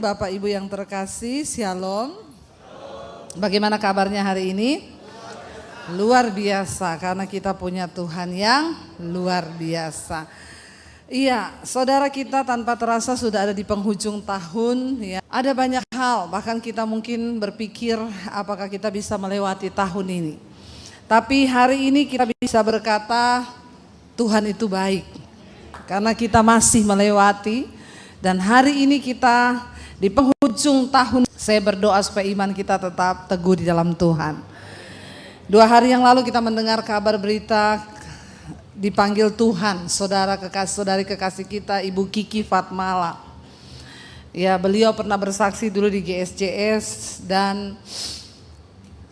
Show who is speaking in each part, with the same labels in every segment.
Speaker 1: Bapak Ibu yang terkasih, Shalom. Bagaimana kabarnya hari ini? Luar biasa, karena kita punya Tuhan yang luar biasa. Iya, saudara, kita tanpa terasa sudah ada di penghujung tahun ya. Ada banyak hal, bahkan kita mungkin berpikir apakah kita bisa melewati tahun ini. Tapi hari ini kita bisa berkata Tuhan itu baik. Karena kita masih melewati, dan hari ini kita di penghujung tahun, saya berdoa supaya iman kita tetap teguh di dalam Tuhan. 2 hari yang lalu kita mendengar kabar berita dipanggil Tuhan, saudari kekasih kita, Ibu Kiki Fatmala. Ya, beliau pernah bersaksi dulu di GSJS, dan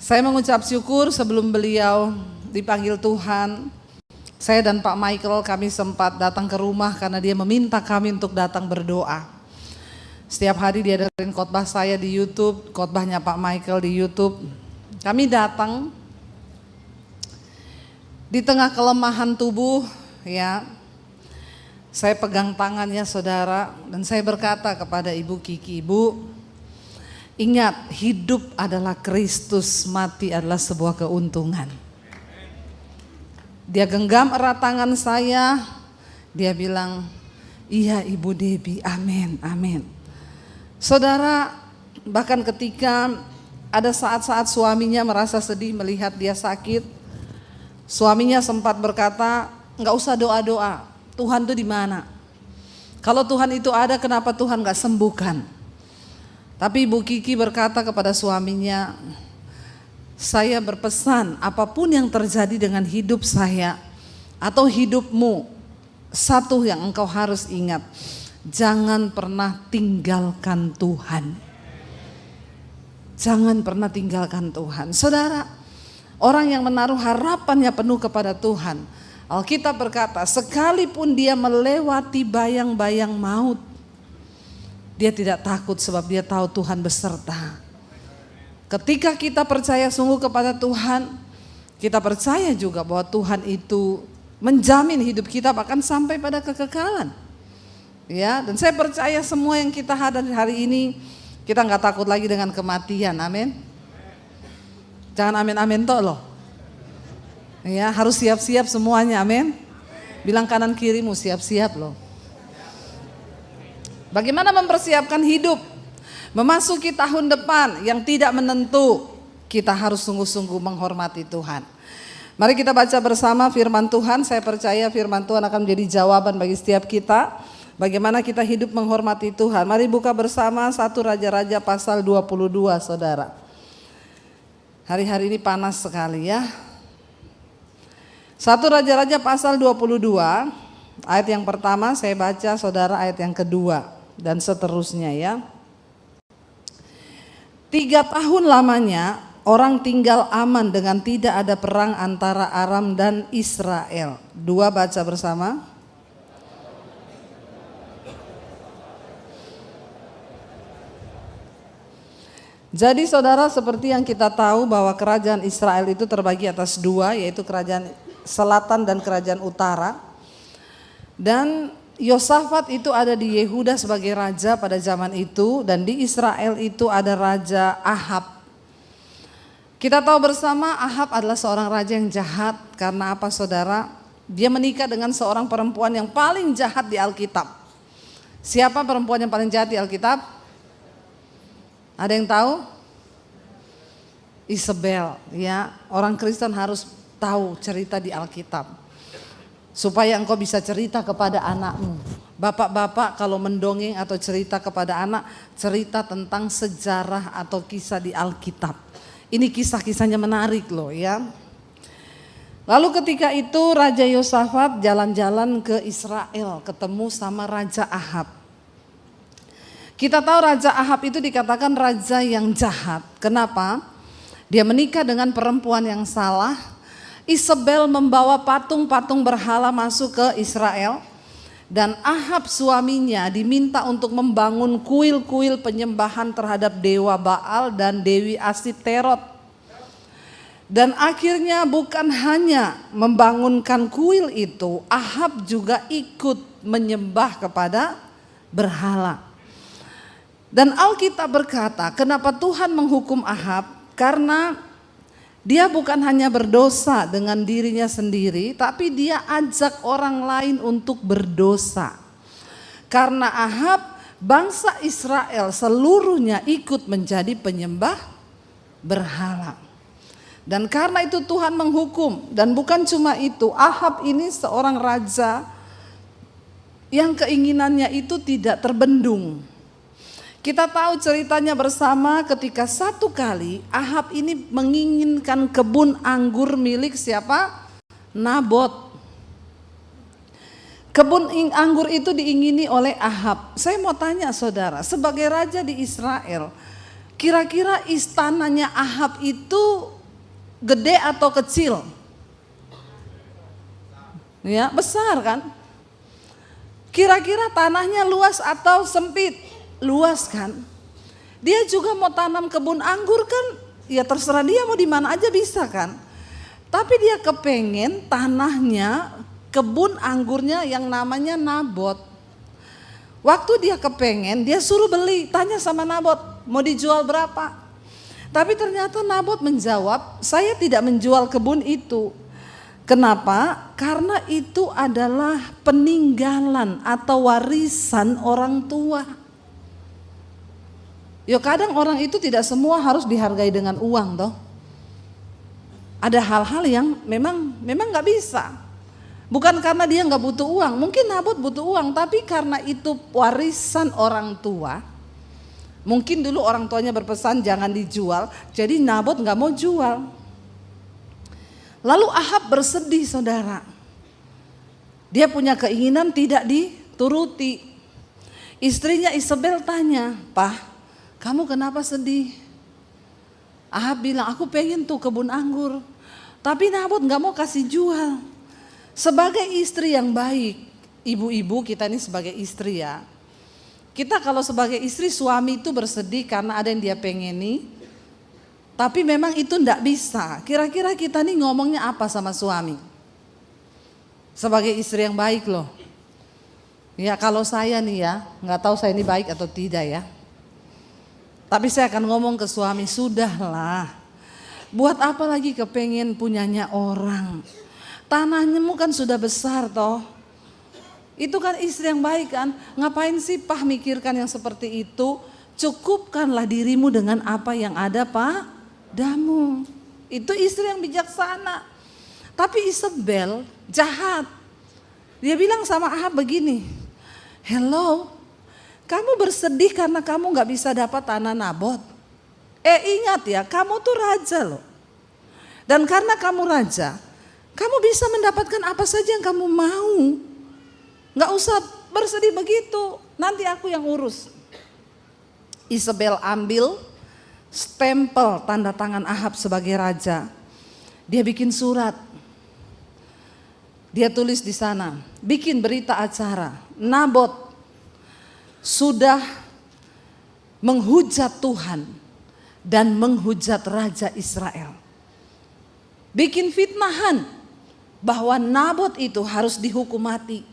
Speaker 1: saya mengucap syukur sebelum beliau dipanggil Tuhan. Saya dan Pak Michael kami sempat datang ke rumah karena dia meminta kami untuk datang berdoa. Setiap hari dia dengerin khotbah saya di YouTube, khotbahnya Pak Michael di YouTube. Kami datang di tengah kelemahan tubuh, ya. Saya pegang tangannya saudara, dan saya berkata kepada Ibu Kiki, Ibu, ingat hidup adalah Kristus, mati adalah sebuah keuntungan. Dia genggam erat tangan saya, dia bilang, iya Ibu Debbie, amin, amin. Saudara, bahkan ketika ada saat-saat suaminya merasa sedih melihat dia sakit, suaminya sempat berkata, nggak usah doa-doa, Tuhan itu di mana? Kalau Tuhan itu ada, kenapa Tuhan nggak sembuhkan? Tapi Ibu Kiki berkata kepada suaminya, saya berpesan apapun yang terjadi dengan hidup saya atau hidupmu, satu yang engkau harus ingat, jangan pernah tinggalkan Tuhan. Jangan pernah tinggalkan Tuhan. Saudara, orang yang menaruh harapannya penuh kepada Tuhan, Alkitab berkata, sekalipun dia melewati bayang-bayang maut, dia tidak takut sebab dia tahu Tuhan beserta. Ketika kita percaya sungguh kepada Tuhan, kita percaya juga bahwa Tuhan itu menjamin hidup kita bahkan sampai pada kekekalan. Ya, dan saya percaya semua yang kita hadiri hari ini, kita nggak takut lagi dengan kematian, amin. Jangan amin-amin toh loh. Ya, harus siap-siap semuanya, amin. Bilang kanan kirimu siap-siap loh. Bagaimana mempersiapkan hidup memasuki tahun depan yang tidak menentu? Kita harus sungguh-sungguh menghormati Tuhan. Mari kita baca bersama firman Tuhan. Saya percaya firman Tuhan akan menjadi jawaban bagi setiap kita. Bagaimana kita hidup menghormati Tuhan. Mari buka bersama 1 Raja-Raja pasal 22, saudara. Hari-hari ini panas sekali ya. 1 Raja-Raja pasal 22, ayat yang pertama saya baca, saudara, ayat yang kedua dan seterusnya ya. 3 tahun lamanya orang tinggal aman dengan tidak ada perang antara Aram dan Israel. 2, baca bersama. Jadi saudara, seperti yang kita tahu bahwa kerajaan Israel itu terbagi atas 2, yaitu kerajaan selatan dan kerajaan utara. Dan Yosafat itu ada di Yehuda sebagai raja pada zaman itu, dan di Israel itu ada Raja Ahab. Kita tahu bersama Ahab adalah seorang raja yang jahat. Karena apa saudara? Dia menikah dengan seorang perempuan yang paling jahat di Alkitab. Siapa perempuan yang paling jahat di Alkitab? Ada yang tahu? Isabel, ya. Orang Kristen harus tahu cerita di Alkitab supaya engkau bisa cerita kepada anakmu. Bapak-bapak kalau mendongeng atau cerita kepada anak, cerita tentang sejarah atau kisah di Alkitab. Ini kisah-kisahnya menarik loh ya. Lalu ketika itu Raja Yosafat jalan-jalan ke Israel, ketemu sama Raja Ahab. Kita tahu Raja Ahab itu dikatakan raja yang jahat. Kenapa? Dia menikah dengan perempuan yang salah. Isabel membawa patung-patung berhala masuk ke Israel. Dan Ahab suaminya diminta untuk membangun kuil-kuil penyembahan terhadap dewa Baal dan Dewi Asiterot. Dan akhirnya bukan hanya membangunkan kuil itu, Ahab juga ikut menyembah kepada berhala. Dan Alkitab berkata, kenapa Tuhan menghukum Ahab? Karena dia bukan hanya berdosa dengan dirinya sendiri, tapi dia ajak orang lain untuk berdosa. Karena Ahab, bangsa Israel seluruhnya ikut menjadi penyembah berhala. Dan karena itu Tuhan menghukum. Dan bukan cuma itu, Ahab ini seorang raja yang keinginannya itu tidak terbendung. Kita tahu ceritanya bersama ketika satu kali Ahab ini menginginkan kebun anggur milik siapa? Nabot. Kebun anggur itu diingini oleh Ahab. Saya mau tanya saudara, sebagai raja di Israel, kira-kira istananya Ahab itu gede atau kecil? Ya, besar kan? Kira-kira tanahnya luas atau sempit? Luas kan? Dia juga mau tanam kebun anggur kan? Ya terserah dia mau di mana aja bisa kan? Tapi dia kepengen tanahnya, kebun anggurnya yang namanya Nabot. Waktu dia kepengen, dia suruh beli, tanya sama Nabot, mau dijual berapa? Tapi ternyata Nabot menjawab, saya tidak menjual kebun itu. Kenapa? Karena itu adalah peninggalan atau warisan orang tua. Ya kadang orang itu tidak semua harus dihargai dengan uang toh. Ada hal-hal yang memang nggak bisa. Bukan karena dia nggak butuh uang, mungkin Nabot butuh uang, tapi karena itu warisan orang tua. Mungkin dulu orang tuanya berpesan jangan dijual, jadi Nabot nggak mau jual. Lalu Ahab bersedih saudara. Dia punya keinginan tidak dituruti. Istrinya Isabel tanya, "Pak, kamu kenapa sedih?" Ahab bilang, "Aku pengen tuh kebun anggur, tapi Nabot gak mau kasih jual." Sebagai istri yang baik, ibu-ibu kita ini sebagai istri ya. Kita kalau sebagai istri, suami itu bersedih karena ada yang dia pengeni, tapi memang itu ndak bisa. Kira-kira kita nih ngomongnya apa sama suami? Sebagai istri yang baik loh. Ya kalau saya nih ya, nggak tahu saya ini baik atau tidak ya. Tapi saya akan ngomong ke suami, sudahlah. Buat apa lagi kepengen punyanya orang? Tanahmu kan sudah besar toh. Itu kan istri yang baik kan. Ngapain sih Pak mikirkan yang seperti itu? Cukupkanlah dirimu dengan apa yang ada padamu. Itu istri yang bijaksana. Tapi Isabel jahat. Dia bilang sama Ahab begini, "Hello, kamu bersedih karena kamu gak bisa dapat tanah Nabot. Ingat ya, kamu tuh raja loh. Dan karena kamu raja, kamu bisa mendapatkan apa saja yang kamu mau. Gak usah bersedih begitu, nanti aku yang urus." Isabel ambil stempel tanda tangan Ahab sebagai raja. Dia bikin surat. Dia tulis di sana, bikin berita acara, Nabot sudah menghujat Tuhan dan menghujat Raja Israel. Bikin fitnahan bahwa Nabot itu harus dihukum mati.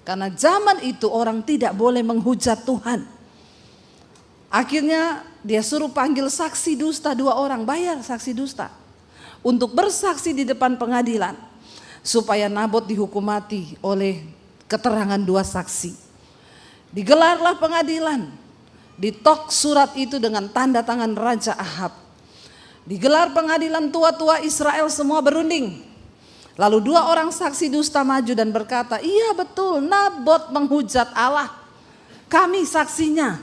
Speaker 1: Karena zaman itu orang tidak boleh menghujat Tuhan. Akhirnya dia suruh panggil saksi dusta 2 orang, bayar saksi dusta. Untuk bersaksi di depan pengadilan. Supaya Nabot dihukum mati oleh keterangan 2 saksi. Digelarlah pengadilan, ditok surat itu dengan tanda tangan Raja Ahab. Digelar pengadilan, tua-tua Israel semua berunding. Lalu 2 orang saksi dusta maju dan berkata, "Iya betul, Nabot menghujat Allah. Kami saksinya."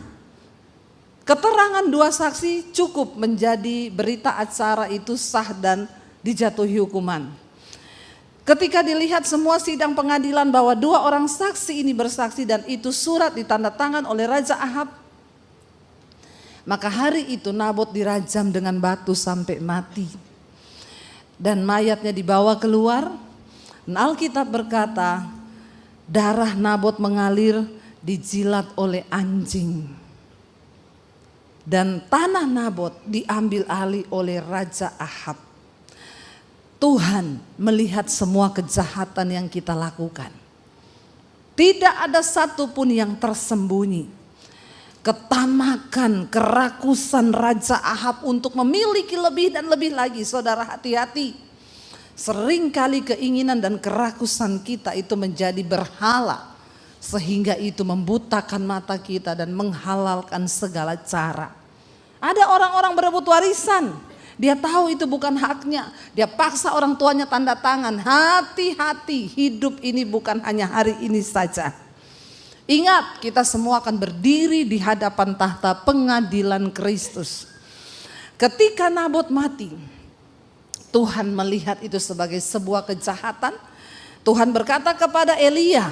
Speaker 1: Keterangan 2 saksi cukup menjadi berita acara itu sah dan dijatuhi hukuman. Ketika dilihat semua sidang pengadilan bahwa 2 orang saksi ini bersaksi dan itu surat ditanda tangan oleh Raja Ahab, maka hari itu Nabot dirajam dengan batu sampai mati. Dan mayatnya dibawa keluar. Dan Alkitab berkata, darah Nabot mengalir dijilat oleh anjing. Dan tanah Nabot diambil alih oleh Raja Ahab. Tuhan melihat semua kejahatan yang kita lakukan. Tidak ada satupun yang tersembunyi. ketamakan, kerakusan Raja Ahab untuk memiliki lebih dan lebih lagi. Saudara, hati-hati. Seringkali keinginan dan kerakusan kita itu menjadi berhala, sehingga itu membutakan mata kita dan menghalalkan segala cara. Ada orang-orang berebut warisan, dia tahu itu bukan haknya, dia paksa orang tuanya tanda tangan. Hati-hati, hidup ini bukan hanya hari ini saja. Ingat, kita semua akan berdiri di hadapan tahta pengadilan Kristus. Ketika Nabot mati, Tuhan melihat itu sebagai sebuah kejahatan. Tuhan berkata kepada Elia,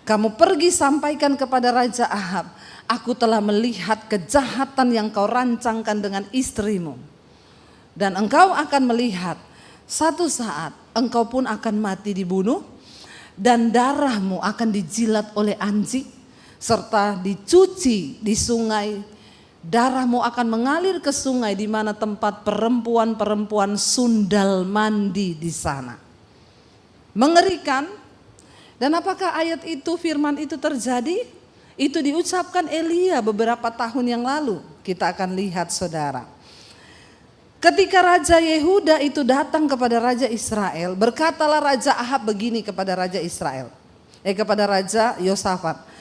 Speaker 1: kamu pergi sampaikan kepada Raja Ahab, aku telah melihat kejahatan yang kau rancangkan dengan istrimu. Dan engkau akan melihat satu saat engkau pun akan mati dibunuh, dan darahmu akan dijilat oleh anjing serta dicuci di sungai. Darahmu akan mengalir ke sungai di mana tempat perempuan-perempuan sundal mandi di sana. Mengerikan. Dan apakah ayat itu, firman itu terjadi? Itu diucapkan Elia beberapa tahun yang lalu. Kita akan lihat, saudara. Ketika Raja Yehuda itu datang kepada Raja Israel, berkatalah Raja Ahab begini kepada Raja Israel, kepada Raja Yosafat.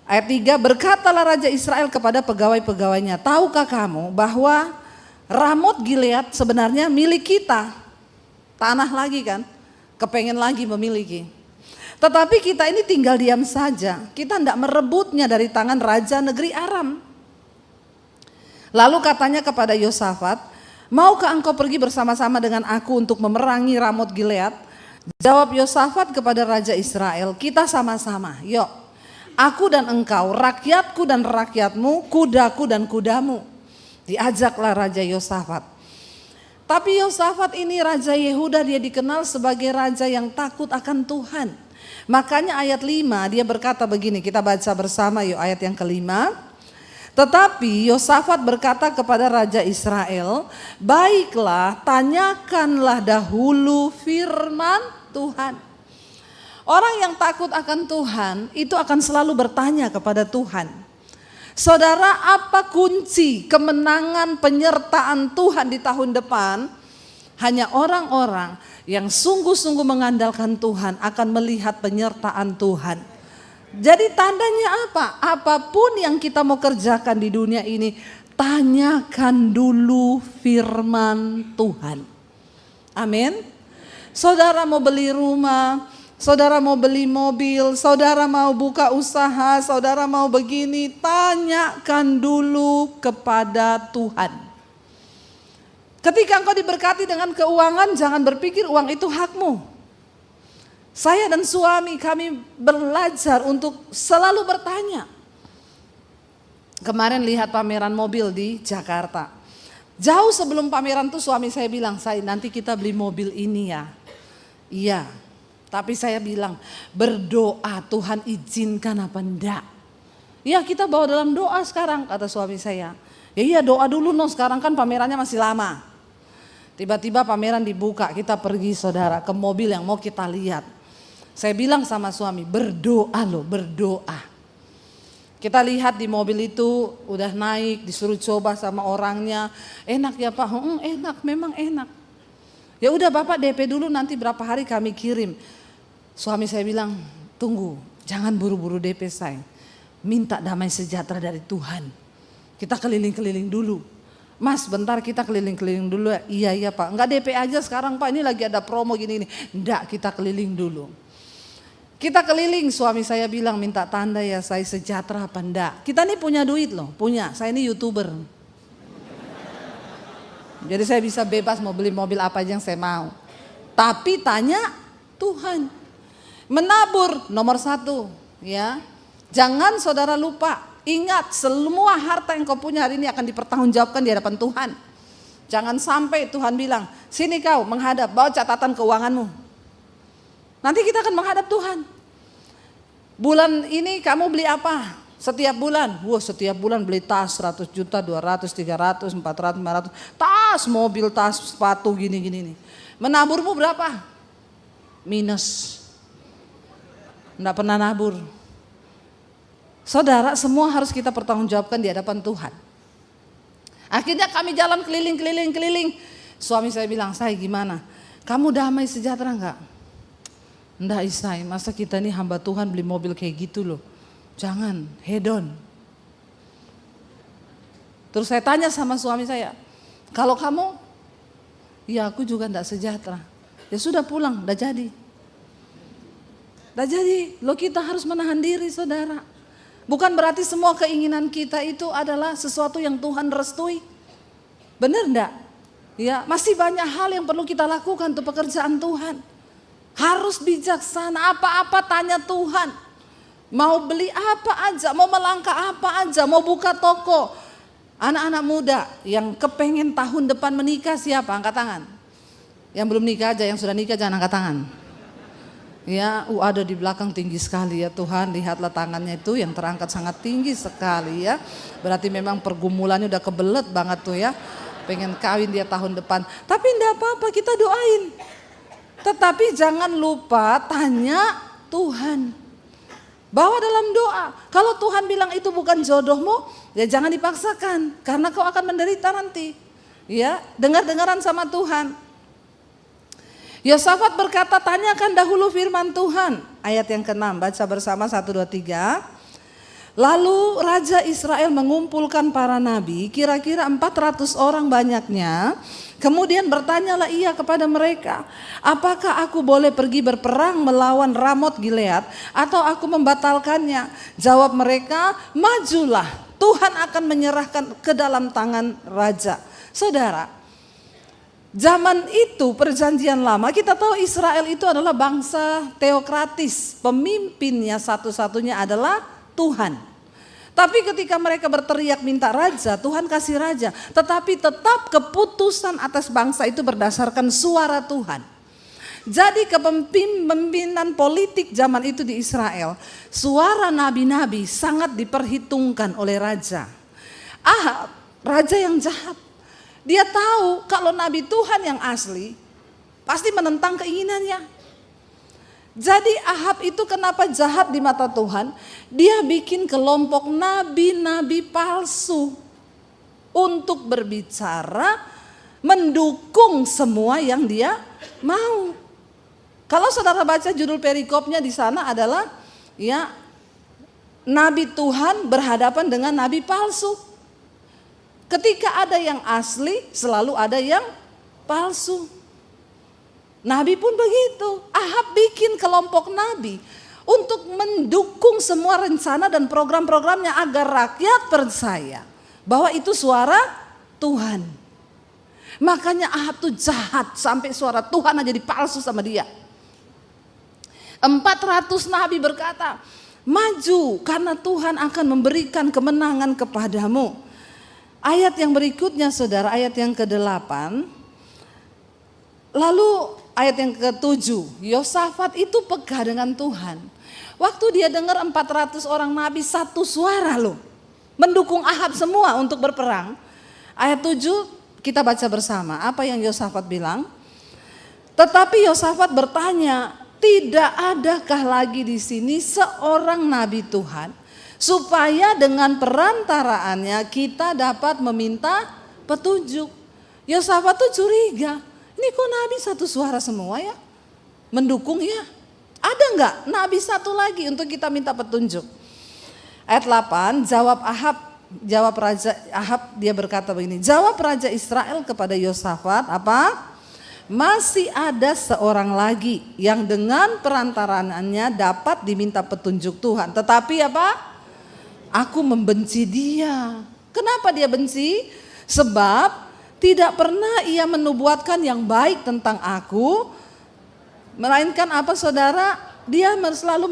Speaker 1: Ayat 3, berkatalah Raja Israel kepada pegawai-pegawainya, tahukah kamu bahwa Ramot Gilead sebenarnya milik kita? Tanah lagi kan, kepengen lagi memiliki. Tetapi kita ini tinggal diam saja, kita tidak merebutnya dari tangan Raja negeri Aram. Lalu katanya kepada Yosafat, maukah engkau pergi bersama-sama dengan aku untuk memerangi Ramot Gilead? Jawab Yosafat kepada Raja Israel, kita sama-sama, yuk. Aku dan engkau, rakyatku dan rakyatmu, kudaku dan kudamu. Diajaklah Raja Yosafat. Tapi Yosafat ini Raja Yehuda, dia dikenal sebagai raja yang takut akan Tuhan. Makanya ayat 5 dia berkata begini, kita baca bersama yuk ayat yang kelima. Tetapi Yosafat berkata kepada Raja Israel, baiklah tanyakanlah dahulu firman Tuhan. Orang yang takut akan Tuhan itu akan selalu bertanya kepada Tuhan. Saudara, apa kunci kemenangan penyertaan Tuhan di tahun depan? Hanya orang-orang yang sungguh-sungguh mengandalkan Tuhan akan melihat penyertaan Tuhan. Jadi tandanya apa? Apapun yang kita mau kerjakan di dunia ini, tanyakan dulu firman Tuhan. Amin. Saudara mau beli rumah, saudara mau beli mobil, saudara mau buka usaha, saudara mau begini, tanyakan dulu kepada Tuhan. Ketika engkau diberkati dengan keuangan, jangan berpikir uang itu hakmu. Saya dan suami kami belajar untuk selalu bertanya. Kemarin lihat pameran mobil di Jakarta. Jauh sebelum pameran tuh suami saya bilang, "Say, nanti kita beli mobil ini ya." Iya, tapi saya bilang berdoa Tuhan izinkan apa enggak. Iya, kita bawa dalam doa sekarang, kata suami saya. Ya iya, doa dulu no, sekarang kan pamerannya masih lama. Tiba-tiba pameran dibuka, kita pergi saudara ke mobil yang mau kita lihat. Saya bilang sama suami, berdoa loh, berdoa. Kita lihat di mobil itu udah naik, disuruh coba sama orangnya. Enak ya Pak? Enak, memang enak. Ya udah Bapak DP dulu, nanti berapa hari kami kirim. Suami saya bilang, tunggu, jangan buru-buru DP say. Minta damai sejahtera dari Tuhan. Kita keliling-keliling dulu. Mas bentar kita keliling-keliling dulu ya. Iya Pak, enggak DP aja sekarang Pak, ini lagi ada promo gini-gini. Enggak, kita keliling dulu. Kita keliling, suami saya bilang minta tanda ya saya sejahtera apa enggak. Kita nih punya duit loh, punya. Saya ini YouTuber. Jadi saya bisa bebas mau beli mobil apa aja yang saya mau. Tapi tanya Tuhan. Menabur nomor 1 ya. Jangan saudara lupa, ingat semua harta yang kau punya hari ini akan dipertanggungjawabkan di hadapan Tuhan. Jangan sampai Tuhan bilang, sini kau menghadap, bawa catatan keuanganmu. Nanti kita akan menghadap Tuhan. Bulan ini kamu beli apa? Setiap bulan. Wah, setiap bulan beli tas 100 juta, 200, 300, 400, 500. Tas, mobil, tas, sepatu gini-gini nih. Menaburmu berapa? Minus. Enggak pernah nabur. Saudara, semua harus kita pertanggungjawabkan di hadapan Tuhan. Akhirnya kami jalan keliling. Suami saya bilang, "Say, gimana? Kamu damai sejahtera enggak?" "Enggak, Isai, masa kita nih hamba Tuhan beli mobil kayak gitu loh. Jangan, hedon." Terus saya tanya sama suami saya, "Kalau kamu?" "Ya, aku juga enggak sejahtera." "Ya sudah, pulang, udah jadi." Udah jadi, lo kita harus menahan diri, saudara. Bukan berarti semua keinginan kita itu adalah sesuatu yang Tuhan restui. Benar enggak? Ya, masih banyak hal yang perlu kita lakukan untuk pekerjaan Tuhan. Harus bijaksana, apa-apa tanya Tuhan. Mau beli apa aja, mau melangkah apa aja, mau buka toko. Anak-anak muda yang kepengen tahun depan menikah siapa? Angkat tangan. Yang belum nikah aja, yang sudah nikah jangan angkat tangan. Ya, ada di belakang tinggi sekali ya Tuhan, lihatlah tangannya itu yang terangkat sangat tinggi sekali ya. Berarti memang pergumulannya udah kebelet banget tuh ya. Pengen kawin dia tahun depan. Tapi enggak apa-apa, kita doain. Tetapi jangan lupa tanya Tuhan. Bawa dalam doa. Kalau Tuhan bilang itu bukan jodohmu, ya jangan dipaksakan. Karena kau akan menderita nanti. Ya, dengar-dengaran sama Tuhan. Yosafat berkata, "Tanyakan dahulu firman Tuhan." Ayat yang ke-6, baca bersama 1, 2, 3. Lalu Raja Israel mengumpulkan para nabi, kira-kira 400 orang banyaknya. Kemudian bertanyalah ia kepada mereka, "Apakah aku boleh pergi berperang melawan Ramot Gilead atau aku membatalkannya?" Jawab mereka, "Majulah, Tuhan akan menyerahkan ke dalam tangan raja." Saudara, zaman itu perjanjian lama, kita tahu Israel itu adalah bangsa teokratis. Pemimpinnya satu-satunya adalah Tuhan. Tapi ketika mereka berteriak minta raja, Tuhan kasih raja. Tetapi tetap keputusan atas bangsa itu berdasarkan suara Tuhan. Jadi kepemimpinan politik zaman itu di Israel, suara nabi-nabi sangat diperhitungkan oleh raja. Ahab, raja yang jahat. Dia tahu kalau nabi Tuhan yang asli pasti menentang keinginannya. Jadi Ahab itu kenapa jahat di mata Tuhan? Dia bikin kelompok nabi-nabi palsu untuk berbicara mendukung semua yang dia mau. Kalau saudara baca judul perikopnya di sana adalah ya, nabi Tuhan berhadapan dengan nabi palsu. Ketika ada yang asli, selalu ada yang palsu. Nabi pun begitu. Ahab bikin kelompok nabi untuk mendukung semua rencana dan program-programnya agar rakyat percaya bahwa itu suara Tuhan. Makanya Ahab tuh jahat sampai suara Tuhan aja dipalsu sama dia. 400 nabi berkata, "Maju karena Tuhan akan memberikan kemenangan kepadamu." Ayat yang berikutnya saudara, ayat yang ke-8. Lalu ayat yang ke-7, Yosafat itu pegah dengan Tuhan. Waktu dia dengar 400 orang nabi satu suara loh, mendukung Ahab semua untuk berperang. Ayat 7 kita baca bersama, apa yang Yosafat bilang? Tetapi Yosafat bertanya, "Tidak adakah lagi di sini seorang nabi Tuhan, supaya dengan perantaraannya kita dapat meminta petunjuk?" Yosafat tuh curiga. Ini kok nabi satu suara semua ya? Mendukung ya? Ada enggak nabi satu lagi untuk kita minta petunjuk? Ayat 8, jawab Raja Ahab, dia berkata begini. Jawab Raja Israel kepada Yosafat, apa? "Masih ada seorang lagi yang dengan perantaraannya dapat diminta petunjuk Tuhan. Tetapi apa? Aku membenci dia." Kenapa dia benci? Sebab tidak pernah ia menubuatkan yang baik tentang aku, melainkan apa saudara? Dia selalu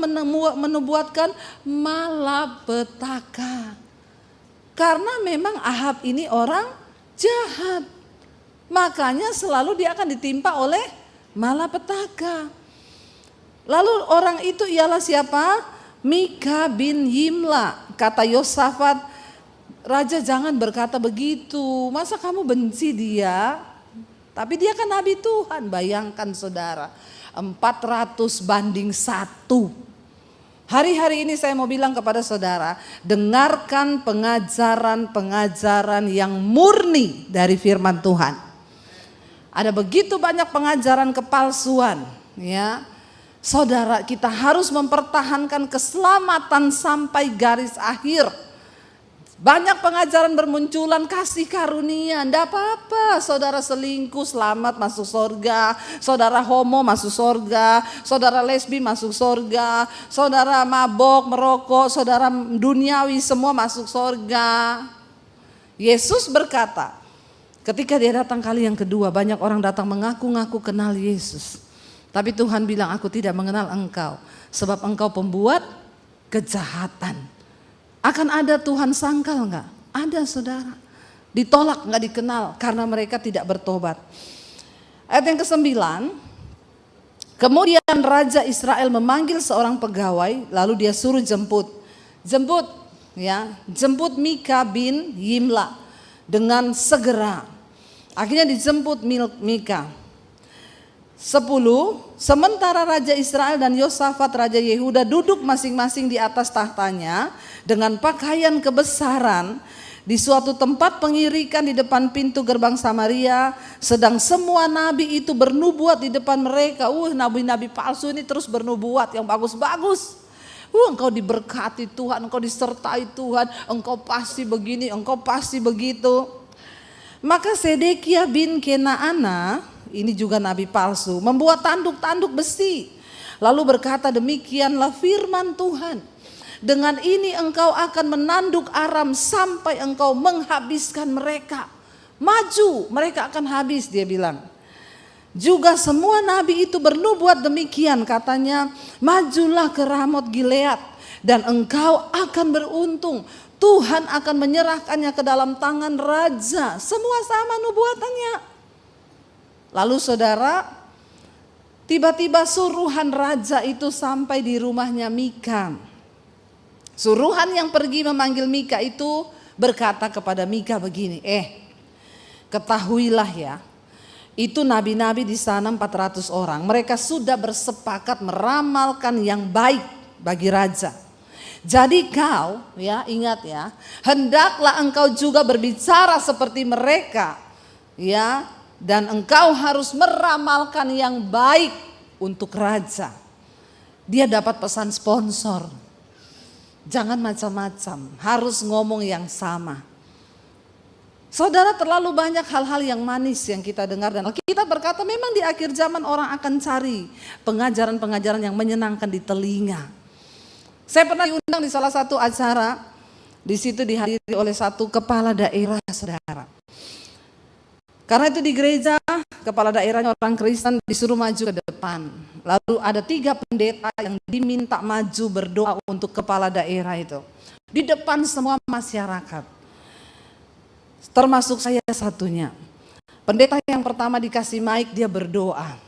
Speaker 1: menubuatkan malapetaka. Karena memang Ahab ini orang jahat, makanya selalu dia akan ditimpa oleh malapetaka. Lalu orang itu ialah siapa? Mika bin Yimla. Kata Yosafat, "Raja jangan berkata begitu, masa kamu benci dia? Tapi dia kan nabi Tuhan." Bayangkan saudara, 400 banding 1. Hari-hari ini saya mau bilang kepada saudara, dengarkan pengajaran-pengajaran yang murni dari firman Tuhan. Ada begitu banyak pengajaran kepalsuan, ya. Saudara, kita harus mempertahankan keselamatan sampai garis akhir. Banyak pengajaran bermunculan kasih karunia, enggak apa-apa. Saudara selingkuh selamat masuk surga, saudara homo masuk surga, saudara lesbi masuk surga, saudara mabok, merokok, saudara duniawi semua masuk surga. Yesus berkata, ketika dia datang kali yang kedua, banyak orang datang mengaku-ngaku kenal Yesus. Tapi Tuhan bilang, aku tidak mengenal engkau, sebab engkau pembuat kejahatan. Akan ada Tuhan sangkal enggak? Ada saudara. Ditolak enggak dikenal karena mereka tidak bertobat. Ayat yang ke-9. Kemudian Raja Israel memanggil seorang pegawai, lalu dia suruh jemput Mika bin Yimla dengan segera. Akhirnya dijemput Mika. 10. Sementara Raja Israel dan Yosafat Raja Yehuda duduk masing-masing di atas tahtanya dengan pakaian kebesaran di suatu tempat pengirikan di depan pintu gerbang Samaria, sedang semua nabi itu bernubuat di depan mereka. Nabi-nabi palsu ini terus bernubuat yang bagus-bagus. Engkau diberkati Tuhan, engkau disertai Tuhan, engkau pasti begini, engkau pasti begitu. Maka Sedekia bin Kenaana, ini juga nabi palsu, membuat tanduk-tanduk besi. Lalu berkata, demikianlah firman Tuhan. Dengan ini engkau akan menanduk Aram sampai engkau menghabiskan mereka. Maju, mereka akan habis, dia bilang. Juga semua nabi itu bernubuat demikian, katanya, majulah ke Ramot Gilead dan engkau akan beruntung. Tuhan akan menyerahkannya ke dalam tangan raja. Semua sama nubuatannya. Lalu saudara, tiba-tiba suruhan raja itu sampai di rumahnya Mika. Suruhan yang pergi memanggil Mika itu berkata kepada Mika begini, ketahuilah ya, itu nabi-nabi di sana 400 orang. Mereka sudah bersepakat meramalkan yang baik bagi raja. Jadi kau, ya ingat ya, hendaklah engkau juga berbicara seperti mereka, ya. Dan engkau harus meramalkan yang baik untuk raja. Dia dapat pesan sponsor. Jangan macam-macam, harus ngomong yang sama. Saudara, terlalu banyak hal-hal yang manis yang kita dengar dan kita berkata memang di akhir zaman orang akan cari pengajaran-pengajaran yang menyenangkan di telinga. Saya pernah diundang di salah satu acara, di situ dihadiri oleh satu kepala daerah, saudara. Karena itu di gereja, kepala daerahnya orang Kristen disuruh maju ke depan. Lalu ada 3 pendeta yang diminta maju berdoa untuk kepala daerah itu. Di depan semua masyarakat. Termasuk saya satunya. Pendeta yang pertama dikasih mic, dia berdoa.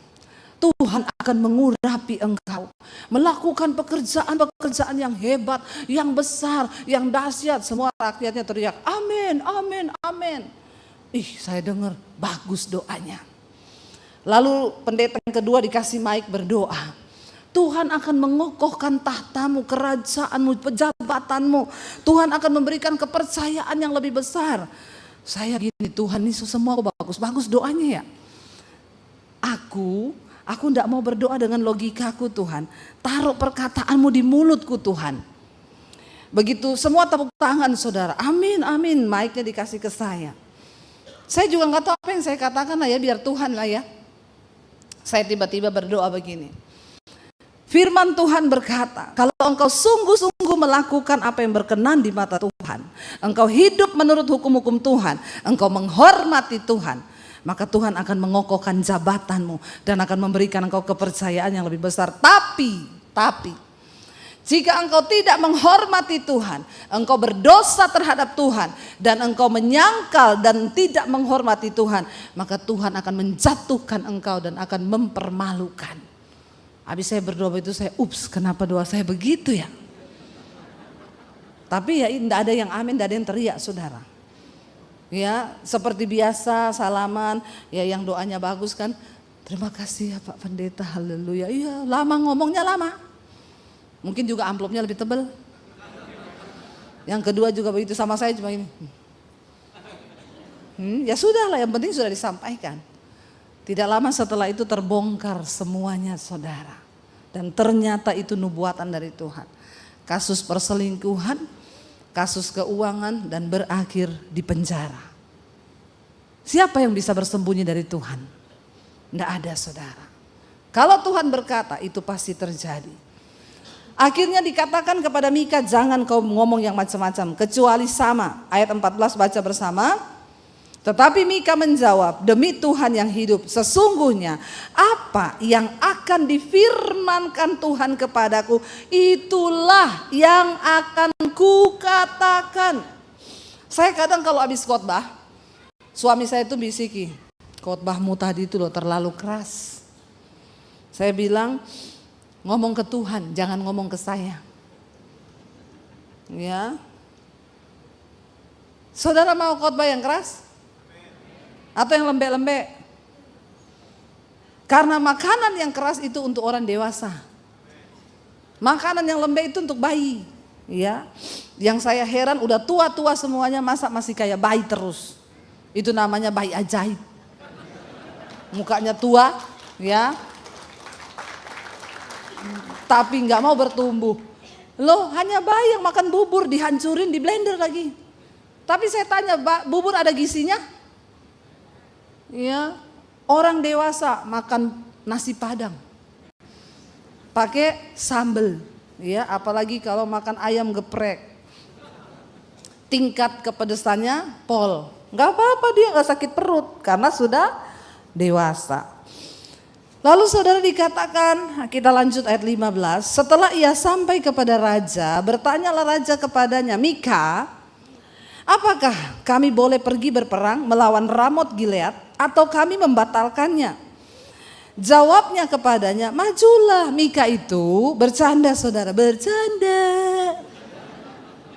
Speaker 1: Tuhan akan mengurapi engkau. Melakukan pekerjaan-pekerjaan yang hebat, yang besar, yang dahsyat. Semua rakyatnya teriak, amin, amin, amin. Saya dengar bagus doanya. Lalu pendeta yang kedua dikasih mic berdoa. Tuhan akan mengokohkan tahtamu, kerajaanmu, pejabatanmu. Tuhan akan memberikan kepercayaan yang lebih besar. Saya gini, Tuhan ini semua bagus-bagus doanya ya. Aku enggak mau berdoa dengan logikaku Tuhan. Taruh perkataanmu di mulutku Tuhan. Begitu semua tepuk tangan saudara. Amin, amin. Mic-nya dikasih ke saya. Saya juga nggak tahu apa yang saya katakan lah ya, biar Tuhan lah ya. Saya tiba-tiba berdoa begini. Firman Tuhan berkata, kalau engkau sungguh-sungguh melakukan apa yang berkenan di mata Tuhan, engkau hidup menurut hukum-hukum Tuhan, engkau menghormati Tuhan, maka Tuhan akan mengokohkan jabatanmu dan akan memberikan engkau kepercayaan yang lebih besar. Tapi jika engkau tidak menghormati Tuhan, engkau berdosa terhadap Tuhan, dan engkau menyangkal dan tidak menghormati Tuhan, maka Tuhan akan menjatuhkan engkau dan akan mempermalukan. Habis saya berdoa itu saya, kenapa doa saya begitu ya? Tapi ya tidak ada yang amin, tidak ada yang teriak saudara. Ya seperti biasa salaman, ya yang doanya bagus kan. Terima kasih ya Pak Pendeta, haleluya. Iya lama ngomongnya lama. Mungkin juga amplopnya lebih tebal. Yang kedua juga begitu, sama saya cuma ini. Ya sudahlah, yang penting sudah disampaikan. Tidak lama setelah itu terbongkar semuanya saudara. Dan ternyata itu nubuatan dari Tuhan. Kasus perselingkuhan, kasus keuangan, dan berakhir di penjara. Siapa yang bisa bersembunyi dari Tuhan? Tidak ada saudara. Kalau Tuhan berkata itu pasti terjadi. Akhirnya dikatakan kepada Mika, jangan kau ngomong yang macam-macam kecuali sama. Ayat 14 baca bersama. Tetapi Mika menjawab, demi Tuhan yang hidup, sesungguhnya apa yang akan difirmankan Tuhan kepadaku, itulah yang akan kukatakan. Saya kadang kalau habis khotbah, suami saya itu bisiki, khotbahmu tadi itu loh terlalu keras. Saya bilang, ngomong ke Tuhan, jangan ngomong ke saya. Ya. Saudara mau khotbah yang keras? Atau yang lembek-lembek? Karena makanan yang keras itu untuk orang dewasa. Makanan yang lembek itu untuk bayi. Ya. Yang saya heran udah tua-tua semuanya masa masih kayak bayi terus. Itu namanya bayi ajaib. Mukanya tua, ya. Tapi nggak mau bertumbuh. Loh, hanya bayi yang makan bubur dihancurin di blender lagi. Tapi saya tanya, bubur ada gizinya? Ya, orang dewasa makan nasi padang, pakai sambal. Ya, apalagi kalau makan ayam geprek, tingkat kepedesannya pol. Nggak apa-apa dia nggak sakit perut karena sudah dewasa. Lalu saudara dikatakan, kita lanjut ayat 15. Setelah ia sampai kepada raja, bertanyalah raja kepadanya, Mika, apakah kami boleh pergi berperang melawan Ramot Gilead atau kami membatalkannya? Jawabnya kepadanya, majulah. Mika itu bercanda saudara, bercanda.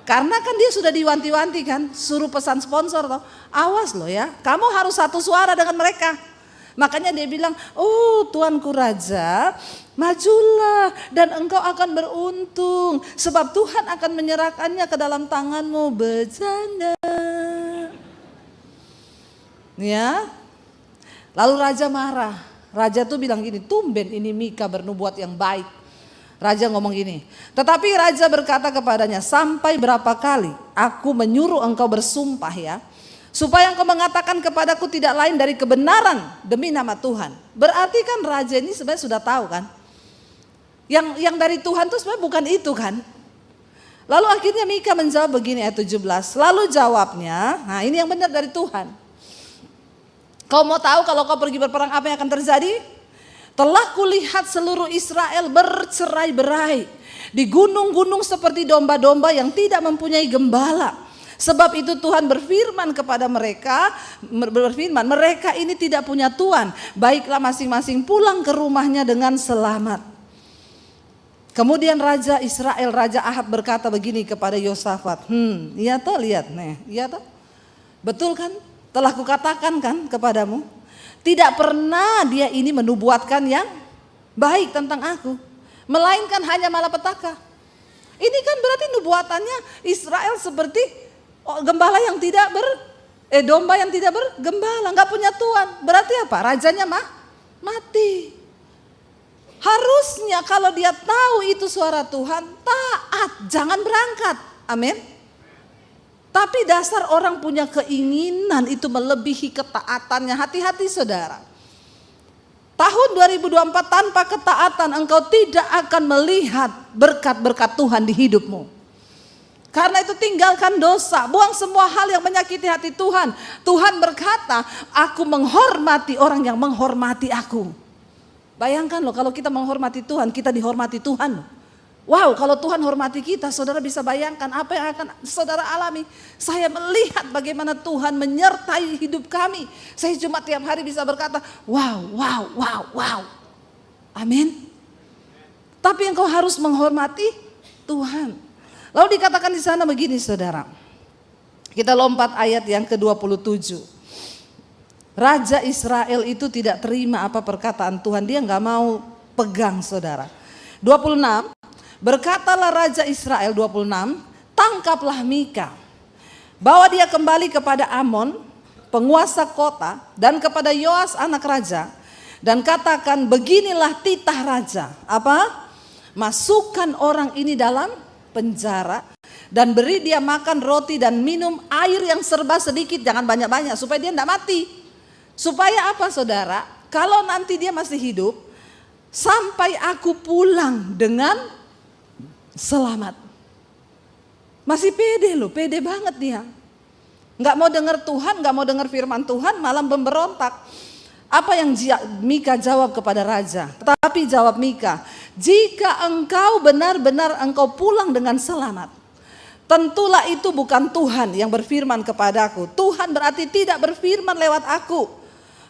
Speaker 1: Karena kan dia sudah diwanti-wanti kan, suruh pesan sponsor toh. Awas loh ya, kamu harus satu suara dengan mereka. Makanya dia bilang, oh tuanku raja, majulah dan engkau akan beruntung. Sebab Tuhan akan menyerahkannya ke dalam tanganmu. Bercanda. Ya. Lalu raja marah. Raja tuh bilang gini, tumben ini Mika bernubuat yang baik. Raja ngomong gini, tetapi raja berkata kepadanya, sampai berapa kali aku menyuruh engkau bersumpah ya, supaya engkau mengatakan kepadaku tidak lain dari kebenaran demi nama Tuhan. Berarti kan raja ini sebenarnya sudah tahu kan. Yang dari Tuhan itu sebenarnya bukan itu kan. Lalu akhirnya Mika menjawab begini ayat 17. Lalu jawabnya, nah ini yang benar dari Tuhan. Kau mau tahu kalau kau pergi berperang apa yang akan terjadi? Telah kulihat seluruh Israel bercerai-berai di gunung-gunung seperti domba-domba yang tidak mempunyai gembala. Sebab itu Tuhan berfirman kepada mereka, mereka ini tidak punya Tuhan. Baiklah masing-masing pulang ke rumahnya dengan selamat. Kemudian Raja Israel, Raja Ahab berkata begini kepada Yosafat. Iya toh, lihat nih, iya toh. Betul kan? Telah kukatakan kan kepadamu. Tidak pernah dia ini menubuatkan yang baik tentang aku. Melainkan hanya malapetaka. Ini kan berarti nubuatannya Israel seperti gembala yang tidak domba yang tidak bergembala, nggak punya tuan. Berarti apa? Rajanya mati. Harusnya kalau dia tahu itu suara Tuhan, taat, jangan berangkat. Amin. Tapi dasar orang punya keinginan itu melebihi ketaatannya. Hati-hati saudara. Tahun 2024 tanpa ketaatan engkau tidak akan melihat berkat-berkat Tuhan di hidupmu. Karena itu tinggalkan dosa, buang semua hal yang menyakiti hati Tuhan. Tuhan berkata, aku menghormati orang yang menghormati aku. Bayangkan loh kalau kita menghormati Tuhan, kita dihormati Tuhan. Wow, kalau Tuhan hormati kita, saudara bisa bayangkan apa yang akan saudara alami. Saya melihat bagaimana Tuhan menyertai hidup kami. Saya cuma tiap hari bisa berkata, wow, wow, wow, wow. Amin. Tapi engkau harus menghormati Tuhan. Lalu dikatakan di sana begini saudara. Kita lompat ayat yang ke-27. Raja Israel itu tidak terima apa perkataan Tuhan. Dia nggak mau pegang saudara. 26. Berkatalah Raja Israel 26, tangkaplah Mika, bawa dia kembali kepada Amon, penguasa kota, dan kepada Yoas anak raja, dan katakan, beginilah titah raja. Apa? Masukkan orang ini dalam penjara dan beri dia makan roti dan minum air yang serba sedikit, jangan banyak-banyak, supaya dia tidak mati. Supaya apa saudara? Kalau nanti dia masih hidup, sampai aku pulang dengan selamat. Masih pede loh, pede banget dia. Nggak mau dengar Tuhan, nggak mau dengar firman Tuhan, malah memberontak. Apa yang Mika jawab kepada raja? Tetapi jawab Mika, jika engkau benar-benar engkau pulang dengan selamat, tentulah itu bukan Tuhan yang berfirman kepadaku. Tuhan berarti tidak berfirman lewat aku.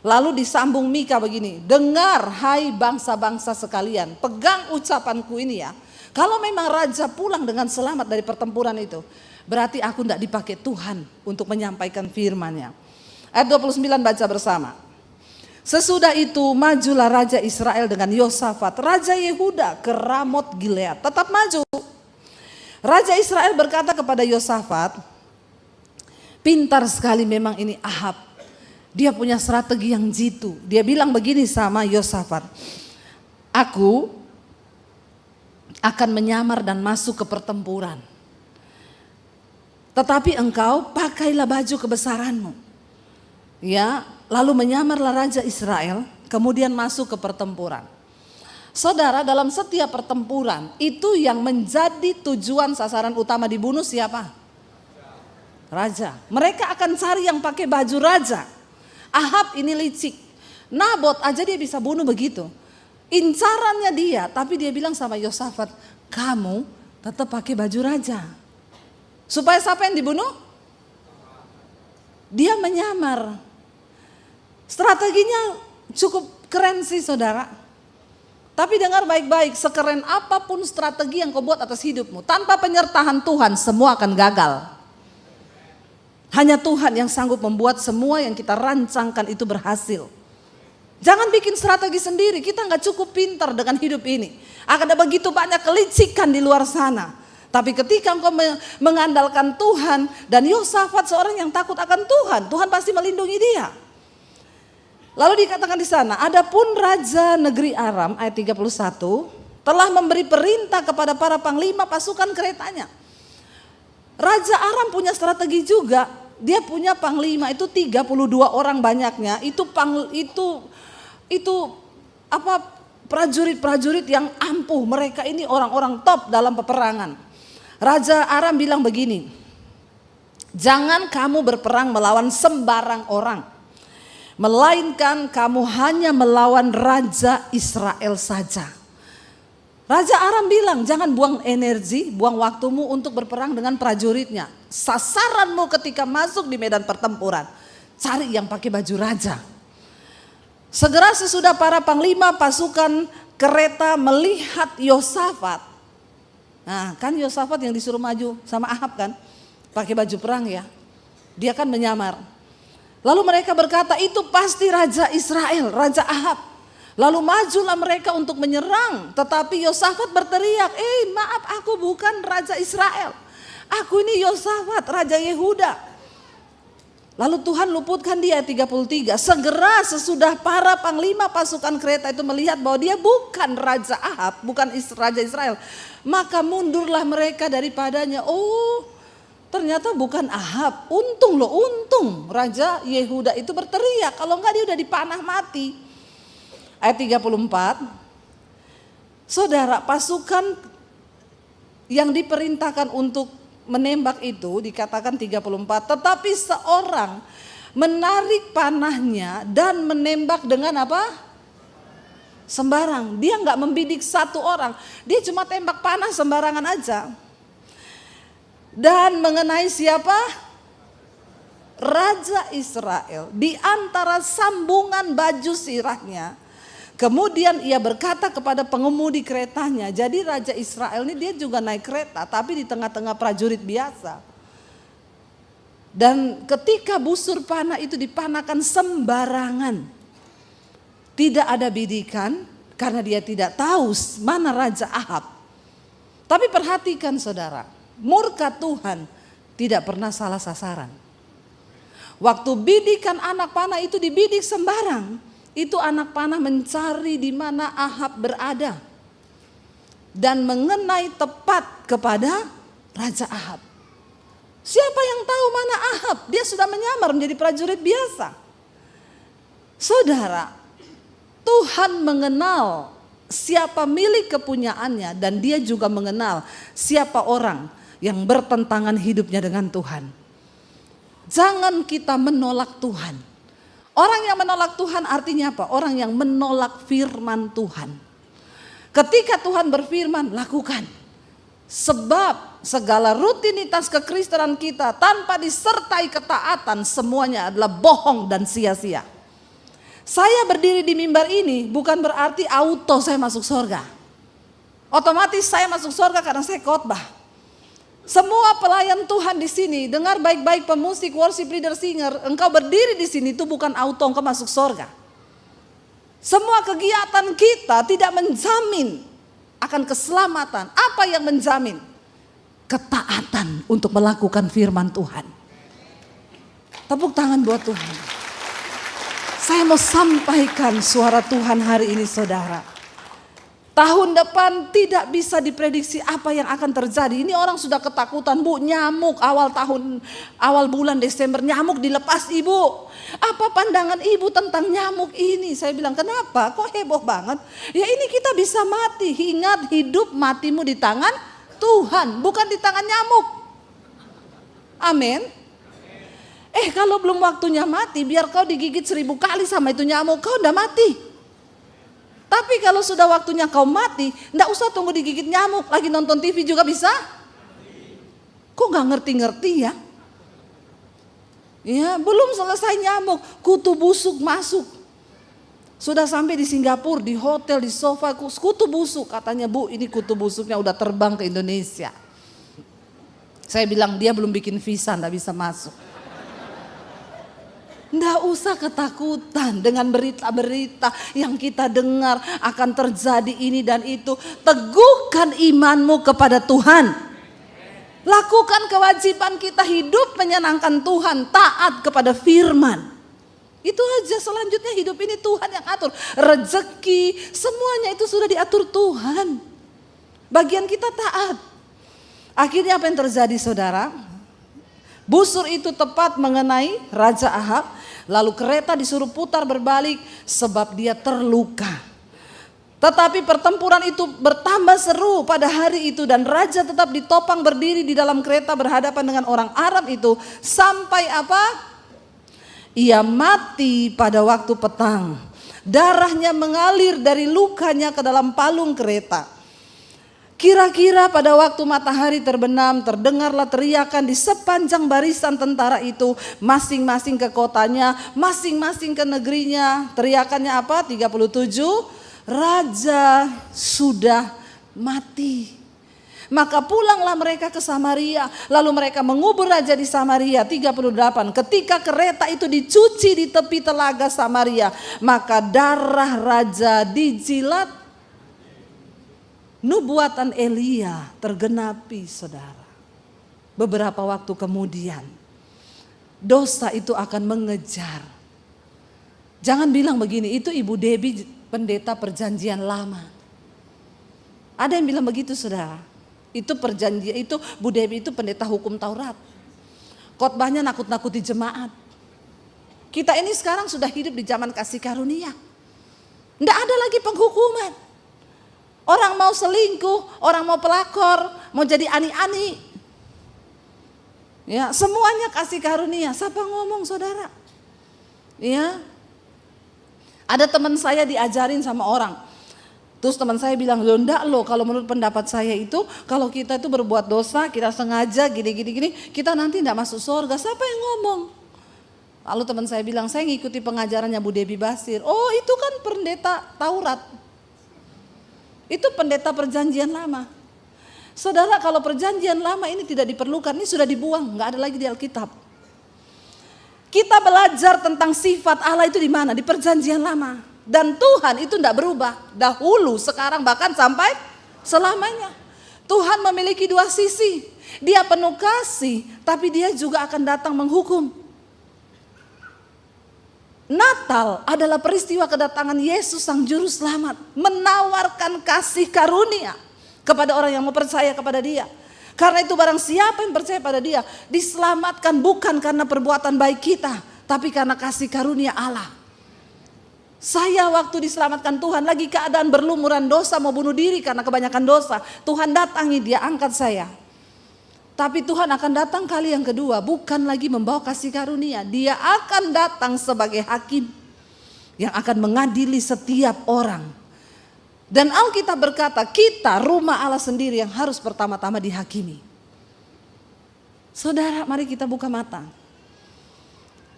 Speaker 1: Lalu disambung Mika begini, dengar hai bangsa-bangsa sekalian, pegang ucapanku ini ya. Kalau memang raja pulang dengan selamat dari pertempuran itu, berarti aku tidak dipakai Tuhan untuk menyampaikan firman-Nya. Ayat 29 baca bersama. Sesudah itu majulah Raja Israel dengan Yosafat, Raja Yehuda ke Ramot Gilead. Tetap maju. Raja Israel berkata kepada Yosafat, pintar sekali memang ini Ahab. Dia punya strategi yang jitu. Dia bilang begini sama Yosafat, aku akan menyamar dan masuk ke pertempuran. Tetapi engkau pakailah baju kebesaranmu. Ya, lalu menyamarlah Raja Israel, kemudian masuk ke pertempuran. Saudara, dalam setiap pertempuran itu yang menjadi tujuan sasaran utama dibunuh siapa? Raja. Mereka akan cari yang pakai baju raja. Ahab ini licik. Nabot aja dia bisa bunuh begitu. Incarannya dia, tapi dia bilang sama Yosafat, kamu tetap pakai baju raja. Supaya siapa yang dibunuh? Dia menyamar. Strateginya cukup keren sih saudara. Tapi dengar baik-baik, sekeren apapun strategi yang kau buat atas hidupmu, tanpa penyertaan Tuhan semua akan gagal. Hanya Tuhan yang sanggup membuat semua yang kita rancangkan itu berhasil. Jangan bikin strategi sendiri, kita nggak cukup pintar dengan hidup ini. Akan ada begitu banyak kelicikan di luar sana. Tapi ketika engkau mengandalkan Tuhan, dan Yosafat seorang yang takut akan Tuhan, Tuhan pasti melindungi dia. Lalu dikatakan di sana, adapun Raja Negeri Aram, ayat 31, telah memberi perintah kepada para panglima pasukan keretanya. Raja Aram punya strategi juga, dia punya panglima itu 32 orang banyaknya, itu prajurit-prajurit yang ampuh, mereka ini orang-orang top dalam peperangan. Raja Aram bilang begini, jangan kamu berperang melawan sembarang orang, melainkan kamu hanya melawan Raja Israel saja. Raja Aram bilang jangan buang energi, buang waktumu untuk berperang dengan prajuritnya. Sasaranmu ketika masuk di medan pertempuran, cari yang pakai baju raja. Segera sesudah para panglima pasukan kereta melihat Yosafat. Nah kan Yosafat yang disuruh maju sama Ahab kan, pakai baju perang ya. Dia kan menyamar. Lalu mereka berkata itu pasti Raja Israel, Raja Ahab. Lalu majulah mereka untuk menyerang. Tetapi Yosafat berteriak, maaf aku bukan Raja Israel. Aku ini Yosafat, Raja Yehuda. Lalu Tuhan luputkan dia 33. Segera sesudah para panglima pasukan kereta itu melihat bahwa dia bukan Raja Ahab, bukan Raja Israel. Maka mundurlah mereka daripadanya. Oh ternyata bukan Ahab. Untung Raja Yehuda itu berteriak. Kalau enggak dia udah dipanah mati. Ayat 34. Saudara, pasukan yang diperintahkan untuk menembak itu dikatakan 34, tetapi seorang menarik panahnya dan menembak dengan apa? Sembarang. Dia enggak membidik satu orang, dia cuma tembak panah sembarangan aja. Dan mengenai siapa? Raja Israel di antara sambungan baju sirahnya. Kemudian ia berkata kepada pengemudi keretanya, jadi Raja Israel ini dia juga naik kereta tapi di tengah-tengah prajurit biasa. Dan ketika busur panah itu dipanahkan sembarangan, tidak ada bidikan karena dia tidak tahu mana Raja Ahab. Tapi perhatikan saudara, murka Tuhan tidak pernah salah sasaran. Waktu bidikan anak panah itu dibidik sembarang, itu anak panah mencari di mana Ahab berada dan mengenai tepat kepada Raja Ahab. Siapa yang tahu mana Ahab? Dia sudah menyamar menjadi prajurit biasa. Saudara, Tuhan mengenal siapa milik kepunyaannya dan dia juga mengenal siapa orang yang bertentangan hidupnya dengan Tuhan. Jangan kita menolak Tuhan. Orang yang menolak Tuhan artinya apa? Orang yang menolak firman Tuhan. Ketika Tuhan berfirman, lakukan. Sebab segala rutinitas kekristenan kita tanpa disertai ketaatan semuanya adalah bohong dan sia-sia. Saya berdiri di mimbar ini bukan berarti auto saya masuk surga. Otomatis saya masuk surga karena saya khotbah. Semua pelayan Tuhan di sini, dengar baik-baik pemusik, worship leader, singer, engkau berdiri di sini itu bukan auto engkau masuk surga. Semua kegiatan kita tidak menjamin akan keselamatan. Apa yang menjamin? Ketaatan untuk melakukan firman Tuhan. Tepuk tangan buat Tuhan. Saya mau sampaikan suara Tuhan hari ini saudara. Tahun depan tidak bisa diprediksi apa yang akan terjadi. Ini orang sudah ketakutan, Bu, nyamuk awal bulan Desember nyamuk dilepas Ibu. Apa pandangan Ibu tentang nyamuk ini? Saya bilang, kenapa? Kok heboh banget? Ya ini kita bisa mati. Ingat, hidup matimu di tangan Tuhan, bukan di tangan nyamuk. Amin. Kalau belum waktunya mati, biar kau digigit 1000 kali sama itu nyamuk, kau udah mati. Tapi kalau sudah waktunya kau mati, nggak usah tunggu digigit nyamuk, lagi nonton TV juga bisa. Kok nggak ngerti-ngerti ya? Ya, belum selesai nyamuk, kutu busuk masuk. Sudah sampai di Singapura, di hotel, di sofa, kutu busuk. Katanya, Bu, ini kutu busuknya udah terbang ke Indonesia. Saya bilang, dia belum bikin visa, nggak bisa masuk. Nggak usah ketakutan dengan berita-berita yang kita dengar akan terjadi ini dan itu. Teguhkan imanmu kepada Tuhan. Lakukan kewajiban kita, hidup menyenangkan Tuhan, taat kepada firman. Itu aja, selanjutnya hidup ini Tuhan yang atur. Rezeki, semuanya itu sudah diatur Tuhan. Bagian kita taat. Akhirnya apa yang terjadi saudara? Busur itu tepat mengenai Raja Ahab. Lalu kereta disuruh putar berbalik sebab dia terluka. Tetapi pertempuran itu bertambah seru pada hari itu. Dan raja tetap ditopang berdiri di dalam kereta berhadapan dengan orang Arab itu. Sampai apa? Ia mati pada waktu petang. Darahnya mengalir dari lukanya ke dalam palung kereta. Kira-kira pada waktu matahari terbenam, terdengarlah teriakan di sepanjang barisan tentara itu, masing-masing ke kotanya, masing-masing ke negerinya. Teriakannya apa? 37, Raja sudah mati. Maka pulanglah mereka ke Samaria, lalu mereka mengubur raja di Samaria. 38, ketika kereta itu dicuci di tepi telaga Samaria, maka darah raja dijilat. Nubuatan Elia tergenapi saudara. Beberapa waktu kemudian dosa itu akan mengejar. Jangan bilang begini, itu Ibu Debbie pendeta perjanjian lama. Ada yang bilang begitu saudara. Itu perjanjian, itu Bu Debbie itu pendeta hukum Taurat. Khotbahnya nakut-nakuti jemaat. Kita ini sekarang sudah hidup di zaman kasih karunia. Tidak ada lagi penghukuman. Orang mau selingkuh, orang mau pelakor, mau jadi ani-ani. Ya, semuanya kasih karunia. Siapa ngomong saudara? Ya. Ada teman saya diajarin sama orang. Terus teman saya bilang, "Loh enggak loh, kalau menurut pendapat saya itu kalau kita itu berbuat dosa, kita sengaja gini, kita nanti enggak masuk surga." Siapa yang ngomong? Lalu teman saya bilang, "Saya ngikuti pengajarannya Bu Debbie Basir." "Oh, itu kan pendeta Taurat." Itu pendeta perjanjian lama. Saudara, kalau perjanjian lama ini tidak diperlukan, ini sudah dibuang, nggak ada lagi di Alkitab. Kita belajar tentang sifat Allah itu di mana? Di perjanjian lama. Dan Tuhan itu tidak berubah. Dahulu, sekarang, bahkan sampai selamanya. Tuhan memiliki dua sisi. Dia penuh kasih, tapi dia juga akan datang menghukum. Natal adalah peristiwa kedatangan Yesus Sang Juru Selamat, menawarkan kasih karunia kepada orang yang mau percaya kepada dia. Karena itu barang siapa yang percaya pada dia, diselamatkan bukan karena perbuatan baik kita, tapi karena kasih karunia Allah. Saya waktu diselamatkan Tuhan lagi keadaan berlumuran dosa, mau bunuh diri karena kebanyakan dosa. Tuhan datangi, dia angkat saya. Tapi Tuhan akan datang kali yang kedua, bukan lagi membawa kasih karunia. Dia akan datang sebagai hakim yang akan mengadili setiap orang. Dan Alkitab berkata, kita rumah Allah sendiri yang harus pertama-tama dihakimi. Saudara, mari kita buka mata.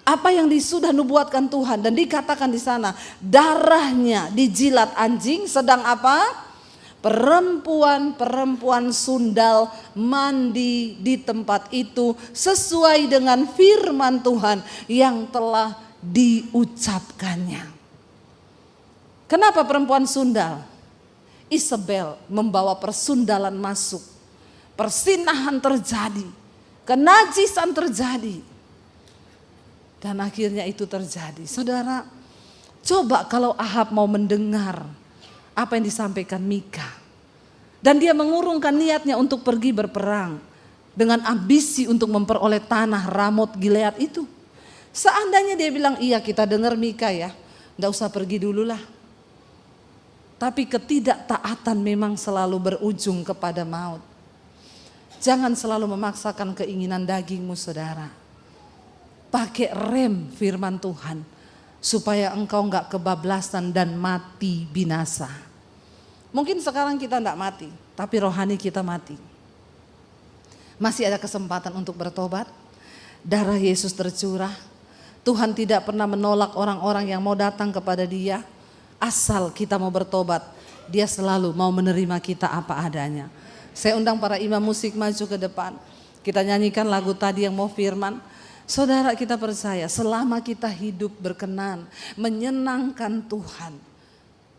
Speaker 1: Apa yang sudah nubuatkan Tuhan dan dikatakan di sana, darahnya dijilat anjing, sedang apa? Perempuan-perempuan sundal mandi di tempat itu sesuai dengan firman Tuhan yang telah diucapkannya. Kenapa perempuan sundal? Isabel membawa persundalan masuk, persinahan terjadi, kenajisan terjadi. Dan akhirnya itu terjadi. Saudara, coba kalau Ahab mau mendengar apa yang disampaikan Mika. Dan dia mengurungkan niatnya untuk pergi berperang. Dengan ambisi untuk memperoleh tanah Ramot Gilead itu. Seandainya dia bilang, iya kita dengar Mika ya, enggak usah pergi dulu lah. Tapi ketidaktaatan memang selalu berujung kepada maut. Jangan selalu memaksakan keinginan dagingmu, saudara. Pakai rem firman Tuhan supaya engkau enggak kebablasan dan mati binasa. Mungkin sekarang kita enggak mati, tapi rohani kita mati. Masih ada kesempatan untuk bertobat. Darah Yesus tercurah. Tuhan tidak pernah menolak orang-orang yang mau datang kepada Dia. Asal kita mau bertobat, Dia selalu mau menerima kita apa adanya. Saya undang para imam musik maju ke depan. Kita nyanyikan lagu tadi yang mau firman. Saudara, kita percaya selama kita hidup berkenan, menyenangkan Tuhan,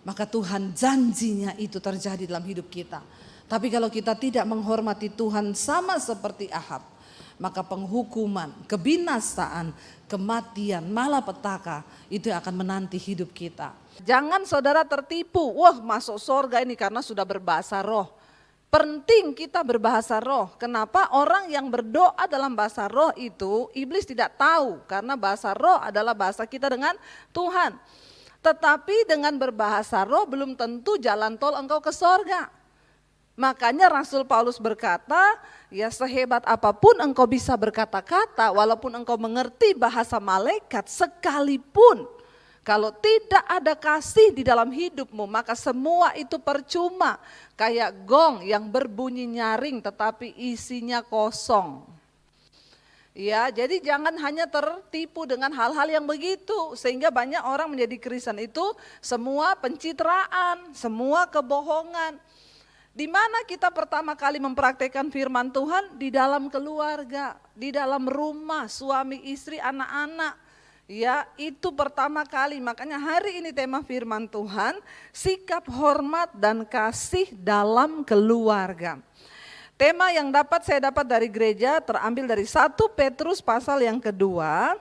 Speaker 1: maka Tuhan janjinya itu terjadi dalam hidup kita. Tapi kalau kita tidak menghormati Tuhan sama seperti Ahab, maka penghukuman, kebinasaan, kematian, malapetaka itu akan menanti hidup kita. Jangan saudara tertipu, wah masuk surga ini karena sudah berbahasa roh. Penting kita berbahasa roh. Kenapa? Orang yang berdoa dalam bahasa roh itu iblis tidak tahu. Karena bahasa roh adalah bahasa kita dengan Tuhan. Tetapi dengan berbahasa roh belum tentu jalan tol engkau ke sorga. Makanya Rasul Paulus berkata, ya sehebat apapun engkau bisa berkata-kata, walaupun engkau mengerti bahasa malaikat sekalipun, kalau tidak ada kasih di dalam hidupmu, maka semua itu percuma. Kayak gong yang berbunyi nyaring tetapi isinya kosong. Ya, jadi jangan hanya tertipu dengan hal-hal yang begitu. Sehingga banyak orang menjadi Kristen itu semua pencitraan, semua kebohongan. Di mana kita pertama kali mempraktekkan firman Tuhan? Di dalam keluarga, di dalam rumah, suami, istri, anak-anak. Ya, itu pertama kali. Makanya hari ini tema firman Tuhan, sikap hormat dan kasih dalam keluarga. Tema yang saya dapat dari gereja terambil dari 1 Petrus pasal yang kedua,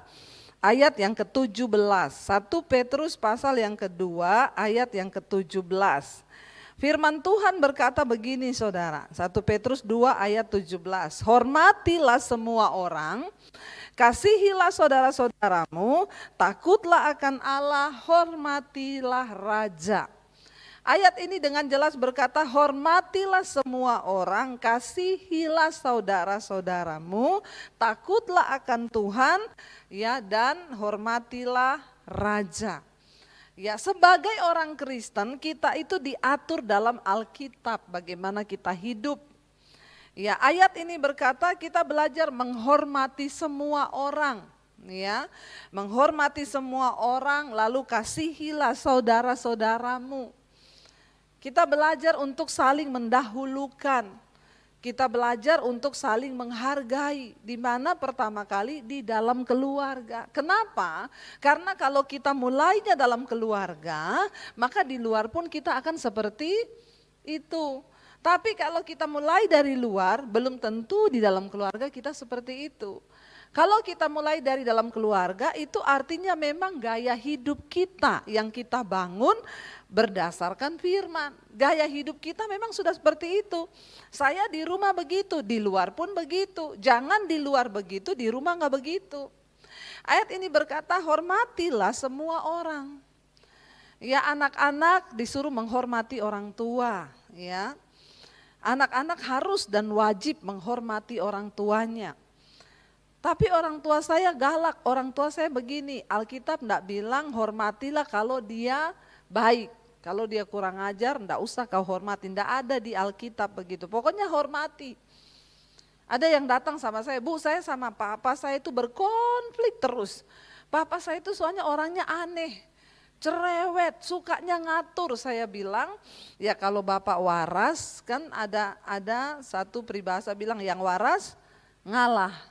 Speaker 1: ayat yang ke-17. 1 Petrus pasal yang kedua, ayat yang ke-17. Firman Tuhan berkata begini saudara, 1 Petrus 2 ayat 17. Hormatilah semua orang, kasihilah saudara-saudaramu, takutlah akan Allah, hormatilah raja. Ayat ini dengan jelas berkata, hormatilah semua orang, kasihilah saudara-saudaramu, takutlah akan Tuhan, ya, dan hormatilah raja. Ya, sebagai orang Kristen kita itu diatur dalam Alkitab bagaimana kita hidup. Ya, ayat ini berkata kita belajar menghormati semua orang, ya. Menghormati semua orang, lalu kasihilah saudara-saudaramu. Kita belajar untuk saling mendahulukan. Kita belajar untuk saling menghargai, di mana pertama kali di dalam keluarga. Kenapa? Karena kalau kita mulainya dalam keluarga, maka di luar pun kita akan seperti itu. Tapi kalau kita mulai dari luar, belum tentu di dalam keluarga kita seperti itu. Kalau kita mulai dari dalam keluarga, itu artinya memang gaya hidup kita yang kita bangun berdasarkan firman. Gaya hidup kita memang sudah seperti itu. Saya di rumah begitu, di luar pun begitu. Jangan di luar begitu, di rumah gak begitu. Ayat ini berkata, hormatilah semua orang. Ya, anak-anak disuruh menghormati orang tua, ya. Anak-anak harus dan wajib menghormati orang tuanya. Tapi orang tua saya galak, orang tua saya begini, Alkitab enggak bilang hormatilah kalau dia baik. Kalau dia kurang ajar enggak usah kau hormati, enggak ada di Alkitab begitu. Pokoknya hormati. Ada yang datang sama saya, Bu, saya sama papa saya itu berkonflik terus. Papa saya itu soalnya orangnya aneh, cerewet, sukanya ngatur. Saya bilang, ya kalau bapak waras, kan ada satu peribahasa bilang yang waras ngalah.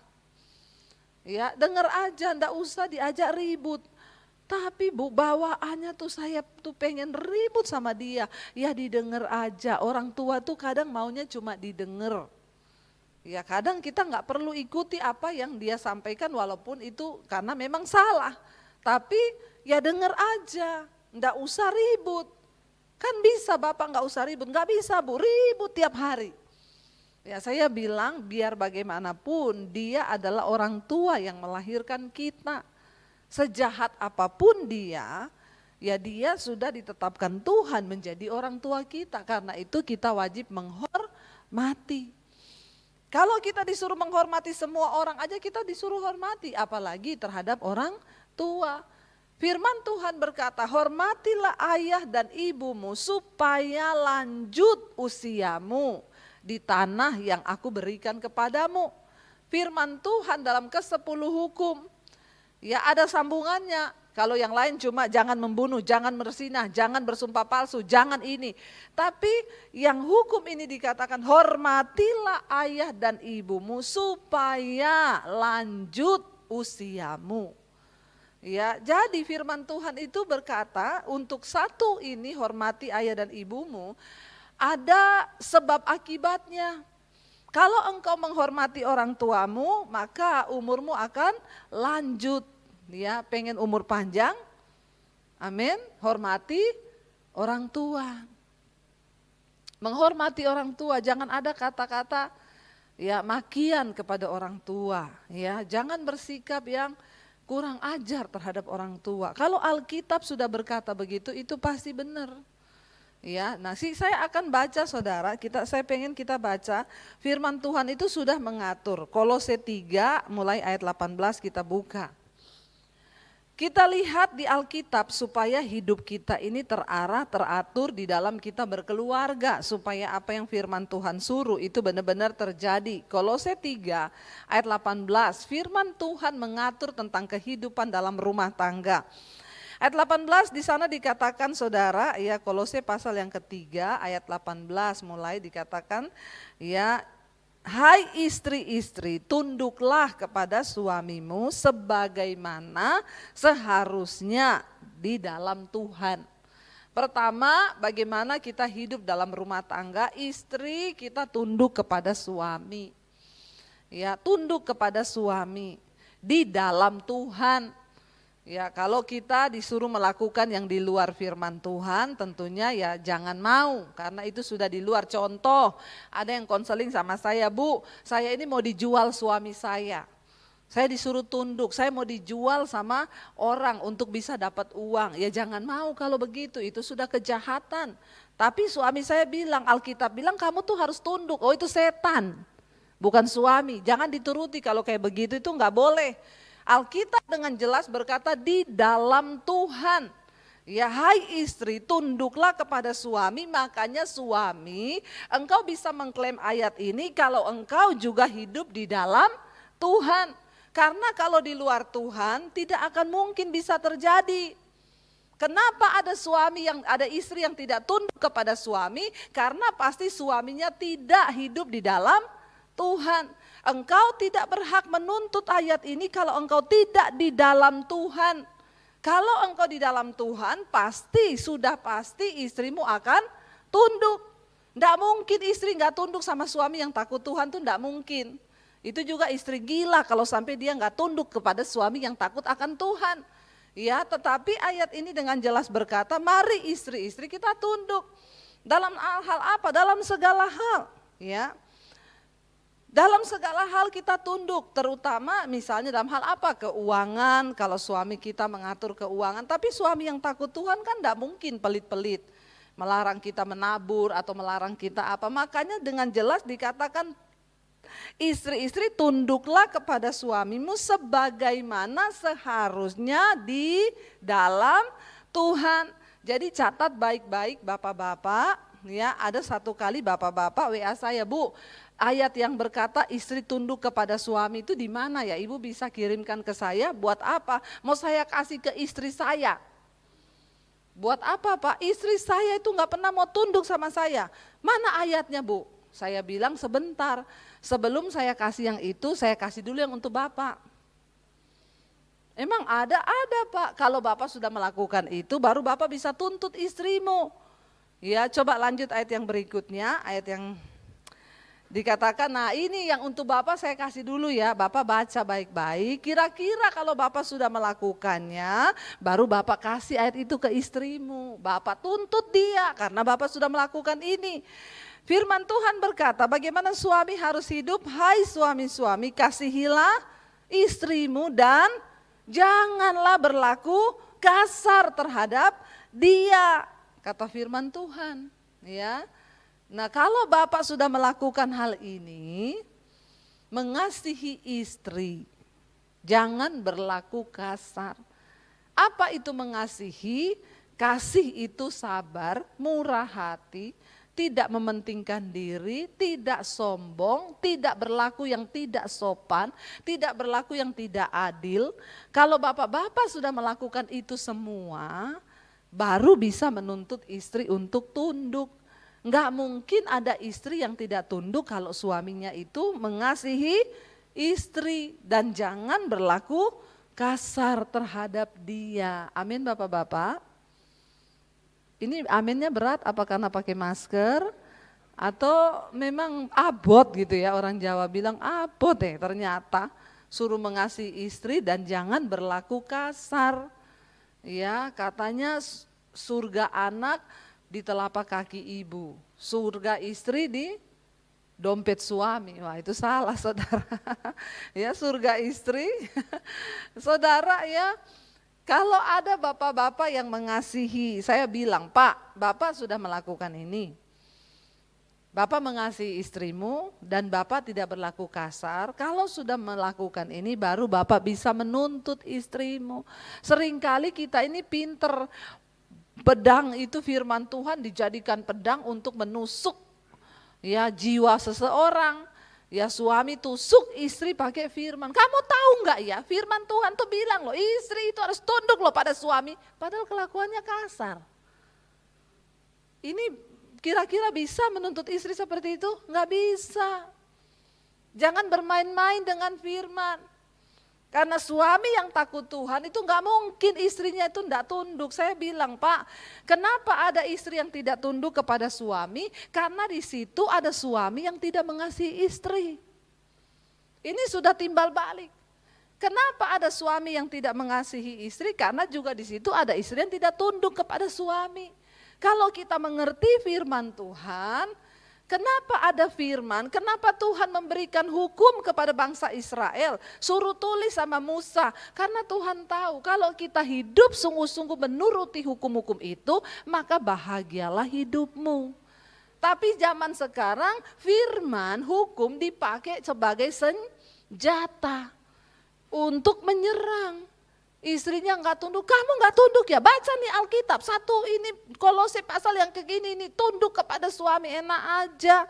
Speaker 1: Ya, dengar aja, ndak usah diajak ribut. Tapi Bu, bawaannya tuh saya tuh pengen ribut sama dia. Ya didengar aja, orang tua tuh kadang maunya cuma didengar. Ya kadang kita nggak perlu ikuti apa yang dia sampaikan walaupun itu karena memang salah. Tapi ya dengar aja, ndak usah ribut. Kan bisa Bapak nggak usah ribut, nggak bisa Bu, ribut tiap hari. Ya saya bilang biar bagaimanapun dia adalah orang tua yang melahirkan kita. Sejahat apapun dia, ya dia sudah ditetapkan Tuhan menjadi orang tua kita. Karena itu kita wajib menghormati. Kalau kita disuruh menghormati semua orang aja kita disuruh hormati, apalagi terhadap orang tua. Firman Tuhan berkata, hormatilah ayah dan ibumu supaya lanjut usiamu di tanah yang aku berikan kepadamu. Firman Tuhan dalam ke-10 hukum. Ya ada sambungannya. Kalau yang lain cuma jangan membunuh, jangan berzinah, jangan bersumpah palsu, jangan ini. Tapi yang hukum ini dikatakan hormatilah ayah dan ibumu supaya lanjut usiamu. Ya, jadi firman Tuhan itu berkata untuk satu ini hormati ayah dan ibumu. Ada sebab akibatnya. Kalau engkau menghormati orang tuamu, maka umurmu akan lanjut. Ya, pengen umur panjang? Amin. Hormati orang tua. Menghormati orang tua, jangan ada kata-kata ya makian kepada orang tua. Ya, jangan bersikap yang kurang ajar terhadap orang tua. Kalau Alkitab sudah berkata begitu, itu pasti benar. Ya, nah saya akan baca saudara, saya pengen kita baca firman Tuhan itu sudah mengatur. Kolose 3 mulai ayat 18 kita buka. Kita lihat di Alkitab supaya hidup kita ini terarah, teratur di dalam kita berkeluarga. Supaya apa yang firman Tuhan suruh itu benar-benar terjadi. Kolose 3 ayat 18, firman Tuhan mengatur tentang kehidupan dalam rumah tangga. Ayat 18 di sana dikatakan saudara, ya Kolose pasal yang ketiga ayat 18 mulai dikatakan, ya hai istri-istri tunduklah kepada suamimu sebagaimana seharusnya di dalam Tuhan. Pertama, bagaimana kita hidup dalam rumah tangga, istri kita tunduk kepada suami. Ya, tunduk kepada suami di dalam Tuhan. Ya, kalau kita disuruh melakukan yang di luar firman Tuhan, tentunya ya jangan mau, karena itu sudah di luar. Contoh, ada yang konseling sama saya, Bu, saya ini mau dijual suami saya disuruh tunduk, saya mau dijual sama orang untuk bisa dapat uang. Ya jangan mau kalau begitu, itu sudah kejahatan. Tapi suami saya bilang, Alkitab bilang kamu tuh harus tunduk, oh itu setan, bukan suami. Jangan dituruti kalau kayak begitu, itu enggak boleh. Alkitab dengan jelas berkata di dalam Tuhan. Ya hai istri tunduklah kepada suami, makanya suami engkau bisa mengklaim ayat ini kalau engkau juga hidup di dalam Tuhan. Karena kalau di luar Tuhan tidak akan mungkin bisa terjadi. Kenapa ada istri yang tidak tunduk kepada suami? Karena pasti suaminya tidak hidup di dalam Tuhan. Engkau tidak berhak menuntut ayat ini kalau engkau tidak di dalam Tuhan. Kalau engkau di dalam Tuhan, sudah pasti istrimu akan tunduk. Nggak mungkin istri nggak tunduk sama suami yang takut Tuhan tuh nggak mungkin. Itu juga istri gila kalau sampai dia nggak tunduk kepada suami yang takut akan Tuhan. Ya, tetapi ayat ini dengan jelas berkata, mari istri-istri kita tunduk. Dalam hal apa? Dalam segala hal. Ya, dalam segala hal kita tunduk, terutama misalnya dalam hal apa? Keuangan, kalau suami kita mengatur keuangan. Tapi suami yang takut Tuhan kan nggak mungkin pelit-pelit. Melarang kita menabur atau melarang kita apa. Makanya dengan jelas dikatakan, istri-istri tunduklah kepada suamimu sebagaimana seharusnya di dalam Tuhan. Jadi catat baik-baik bapak-bapak, ya, ada satu kali bapak-bapak WA saya, Bu, ayat yang berkata istri tunduk kepada suami itu di mana ya? Ibu bisa kirimkan ke saya, buat apa? Mau saya kasih ke istri saya. Buat apa Pak? Istri saya itu nggak pernah mau tunduk sama saya. Mana ayatnya Bu? Saya bilang sebentar, sebelum saya kasih yang itu, saya kasih dulu yang untuk Bapak. Emang ada Pak. Kalau Bapak sudah melakukan itu, baru Bapak bisa tuntut istrimu. Ya, coba lanjut ayat yang berikutnya, ayat yang dikatakan, nah ini yang untuk Bapak saya kasih dulu ya, Bapak baca baik-baik, kira-kira kalau Bapak sudah melakukannya, baru Bapak kasih ayat itu ke istrimu. Bapak tuntut dia karena Bapak sudah melakukan ini. Firman Tuhan berkata, bagaimana suami harus hidup? Hai suami-suami, kasihilah istrimu dan janganlah berlaku kasar terhadap dia, kata firman Tuhan. Ya, nah kalau Bapak sudah melakukan hal ini, mengasihi istri, jangan berlaku kasar. Apa itu mengasihi? Kasih itu sabar, murah hati, tidak mementingkan diri, tidak sombong, tidak berlaku yang tidak sopan, tidak berlaku yang tidak adil. Kalau bapak-bapak sudah melakukan itu semua, baru bisa menuntut istri untuk tunduk. Enggak mungkin ada istri yang tidak tunduk kalau suaminya itu mengasihi istri dan jangan berlaku kasar terhadap dia. Amin bapak-bapak. Ini aminnya berat apa karena pakai masker atau memang abot gitu ya, orang Jawa bilang abot deh ternyata, suruh mengasihi istri dan jangan berlaku kasar. Ya, katanya surga anak di telapak kaki ibu, surga istri di dompet suami. Wah itu salah saudara. Ya, surga istri saudara ya. Kalau ada bapak-bapak yang mengasihi, saya bilang, Pak, Bapak sudah melakukan ini. Bapak mengasihi istrimu dan Bapak tidak berlaku kasar. Kalau sudah melakukan ini baru Bapak bisa menuntut istrimu. Seringkali kita ini pinter, pedang itu firman Tuhan dijadikan pedang untuk menusuk ya jiwa seseorang. Ya suami tusuk istri pakai firman. Kamu tahu nggak ya, firman Tuhan tuh bilang loh, istri itu harus tunduk loh pada suami, padahal kelakuannya kasar. Ini kira-kira bisa menuntut istri seperti itu? Nggak bisa. Jangan bermain-main dengan firman. Karena suami yang takut Tuhan itu nggak mungkin istrinya itu nggak tunduk. Saya bilang, Pak, kenapa ada istri yang tidak tunduk kepada suami? Karena di situ ada suami yang tidak mengasihi istri. Ini sudah timbal balik. Kenapa ada suami yang tidak mengasihi istri? Karena juga di situ ada istri yang tidak tunduk kepada suami. Kalau kita mengerti firman Tuhan, kenapa ada firman, kenapa Tuhan memberikan hukum kepada bangsa Israel, suruh tulis sama Musa, karena Tuhan tahu kalau kita hidup sungguh-sungguh menuruti hukum-hukum itu, maka bahagialah hidupmu. Tapi zaman sekarang firman hukum dipakai sebagai senjata untuk menyerang. Istrinya nggak tunduk, kamu nggak tunduk ya, baca nih Alkitab, satu ini Kolose pasal yang begini ini, tunduk kepada suami enak aja.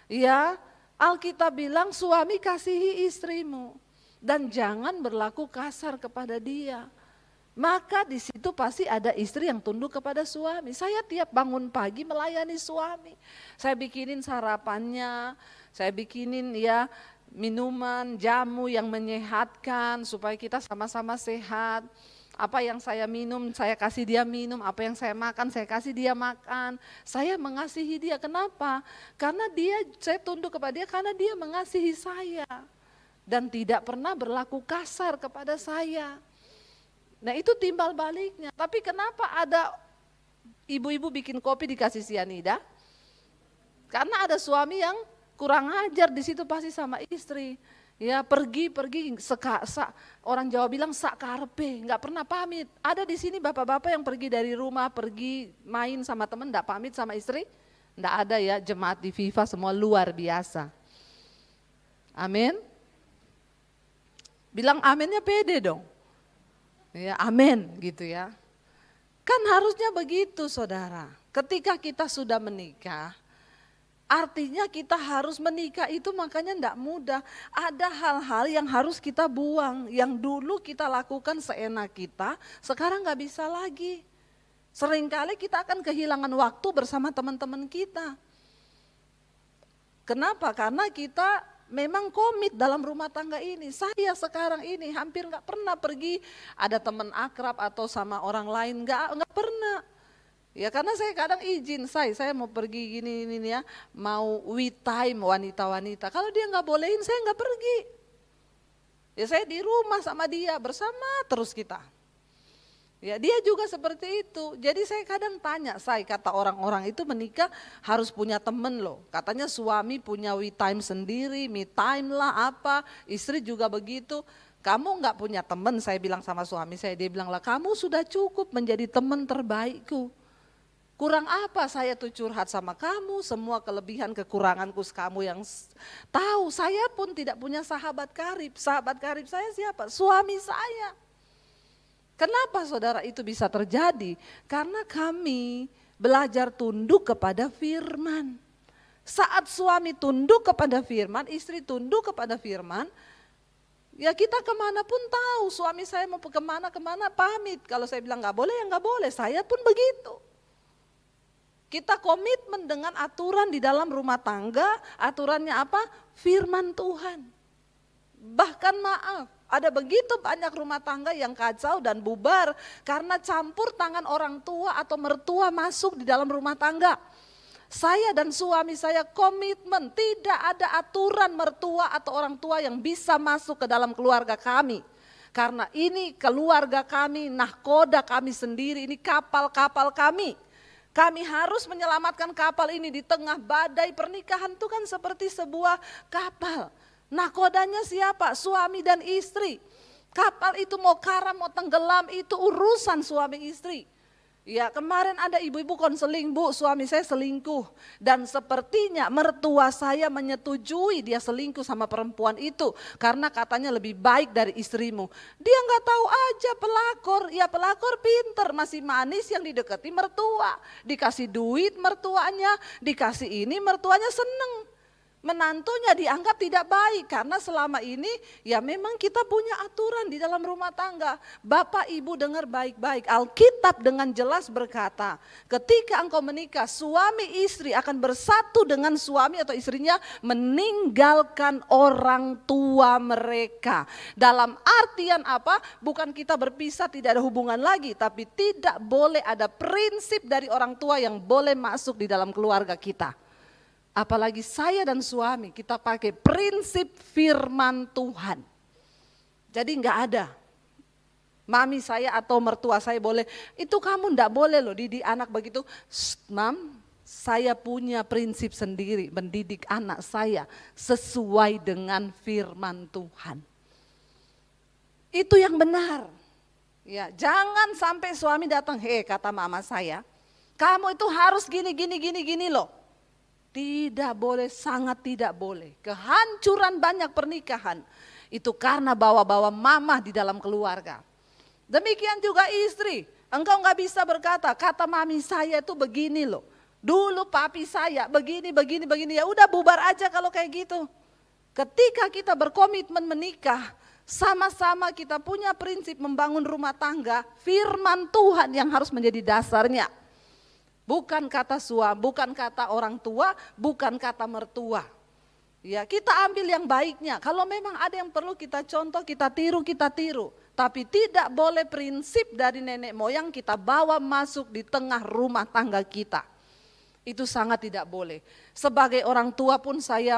Speaker 1: Ya, Alkitab bilang suami kasihi istrimu dan jangan berlaku kasar kepada dia. Maka di situ pasti ada istri yang tunduk kepada suami. Saya tiap bangun pagi melayani suami. Saya bikinin sarapannya, saya bikinin ya minuman, jamu yang menyehatkan supaya kita sama-sama sehat. Apa yang saya minum, saya kasih dia minum. Apa yang saya makan, saya kasih dia makan. Saya mengasihi dia. Kenapa? Karena saya tunduk kepada dia karena dia mengasihi saya. Dan tidak pernah berlaku kasar kepada saya. Nah itu timbal baliknya. Tapi kenapa ada ibu-ibu bikin kopi dikasih sianida? Karena ada suami yang kurang ajar di situ pasti sama istri. Ya pergi orang Jawa bilang sak karepe, nggak pernah pamit. Ada di sini bapak-bapak yang pergi dari rumah, pergi main sama teman, nggak pamit sama istri? Nggak ada ya, jemaat di Viva semua luar biasa. Amin. Bilang aminnya pede dong. Ya amin gitu ya. Kan harusnya begitu saudara. Ketika kita sudah menikah, artinya kita harus menikah itu makanya enggak mudah. Ada hal-hal yang harus kita buang. Yang dulu kita lakukan seenak kita, sekarang enggak bisa lagi. Seringkali kita akan kehilangan waktu bersama teman-teman kita. Kenapa? Karena kita memang komit dalam rumah tangga ini. Saya sekarang ini hampir enggak pernah pergi ada teman akrab atau sama orang lain, enggak pernah. Ya karena saya kadang izin, saya mau pergi gini ya, mau we time wanita-wanita. Kalau dia nggak bolehin saya nggak pergi. Ya saya di rumah sama dia, bersama terus kita. Ya dia juga seperti itu. Jadi saya kadang tanya, kata orang-orang itu menikah harus punya temen loh. Katanya suami punya we time sendiri, me time lah apa, istri juga begitu. Kamu nggak punya temen, saya bilang sama suami saya, dia bilang lah kamu sudah cukup menjadi teman terbaikku. Kurang apa saya tuh curhat sama kamu, semua kelebihan kekuranganku kamu yang tahu. Saya pun tidak punya sahabat karib. Sahabat karib saya siapa? Suami saya. Kenapa saudara itu bisa terjadi? Karena kami belajar tunduk kepada firman. Saat suami tunduk kepada firman, istri tunduk kepada firman, ya kita kemanapun tahu. Suami saya mau kemana pamit. Kalau saya bilang gak boleh, ya gak boleh. Saya pun begitu. Kita komitmen dengan aturan di dalam rumah tangga, aturannya apa? Firman Tuhan. Bahkan maaf, ada begitu banyak rumah tangga yang kacau dan bubar karena campur tangan orang tua atau mertua masuk di dalam rumah tangga. Saya dan suami saya komitmen tidak ada aturan mertua atau orang tua yang bisa masuk ke dalam keluarga kami. Karena ini keluarga kami, nahkoda kami sendiri, ini kapal-kapal kami. Kami harus menyelamatkan kapal ini di tengah badai. Pernikahan itu kan seperti sebuah kapal. Nahkodanya siapa? Suami dan istri. Kapal itu mau karam, mau tenggelam, itu urusan suami istri. Ya kemarin ada ibu-ibu konseling, Bu suami saya selingkuh. Dan sepertinya mertua saya menyetujui dia selingkuh sama perempuan itu. Karena katanya lebih baik dari istrimu. Dia gak tahu aja pelakor, ya pelakor pinter, masih manis yang didekati mertua. Dikasih duit mertuanya, dikasih ini mertuanya seneng. Menantunya dianggap tidak baik karena selama ini ya memang kita punya aturan di dalam rumah tangga. Bapak ibu dengar baik-baik, Alkitab dengan jelas berkata ketika engkau menikah suami istri akan bersatu dengan suami atau istrinya meninggalkan orang tua mereka. Dalam artian apa? Bukan kita berpisah tidak ada hubungan lagi, tapi tidak boleh ada prinsip dari orang tua yang boleh masuk di dalam keluarga kita. Apalagi saya dan suami kita pakai prinsip firman Tuhan. Jadi enggak ada. Mami saya atau mertua saya boleh, itu kamu enggak boleh loh didik anak begitu. Mam, saya punya prinsip sendiri mendidik anak saya sesuai dengan firman Tuhan. Itu yang benar. Ya, jangan sampai suami datang, kata mama saya, kamu itu harus gini loh. Tidak boleh, sangat tidak boleh. Kehancuran banyak pernikahan itu karena bawa-bawa mamah di dalam keluarga. Demikian juga istri, engkau gak bisa berkata, kata mami saya itu begini loh. Dulu papi saya begini, ya udah bubar aja kalau kayak gitu. Ketika kita berkomitmen menikah, sama-sama kita punya prinsip membangun rumah tangga, firman Tuhan yang harus menjadi dasarnya. Bukan kata suami, bukan kata orang tua, bukan kata mertua. Ya, kita ambil yang baiknya. Kalau memang ada yang perlu kita contoh, kita tiru.
Speaker 2: Tapi tidak boleh prinsip dari nenek moyang kita bawa masuk di tengah rumah tangga kita. Itu sangat tidak boleh. Sebagai orang tua pun saya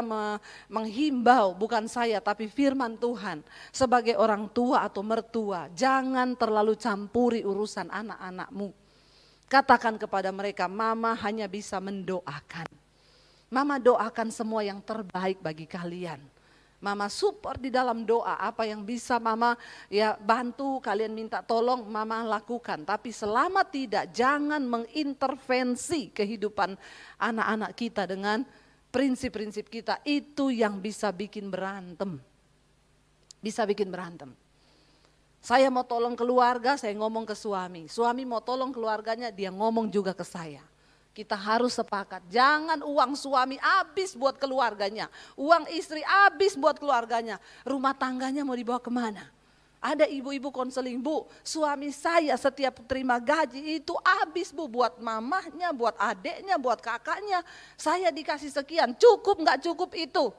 Speaker 2: menghimbau, bukan saya tapi firman Tuhan. Sebagai orang tua atau mertua, jangan terlalu campuri urusan anak-anakmu. Katakan kepada mereka, mama hanya bisa mendoakan. Mama doakan semua yang terbaik bagi kalian. Mama support di dalam doa, apa yang bisa mama ya bantu, kalian minta tolong mama lakukan. Tapi selama tidak, jangan mengintervensi kehidupan anak-anak kita dengan prinsip-prinsip kita. Itu yang bisa bikin berantem. Bisa bikin berantem. Saya mau tolong keluarga, saya ngomong ke suami. Suami mau tolong keluarganya, dia ngomong juga ke saya. Kita harus sepakat, jangan uang suami habis buat keluarganya, uang istri habis buat keluarganya, rumah tangganya mau dibawa kemana? Ada ibu-ibu konseling, bu, suami saya setiap terima gaji itu habis bu, buat mamahnya, buat adeknya, buat kakaknya, saya dikasih sekian, cukup nggak cukup itu?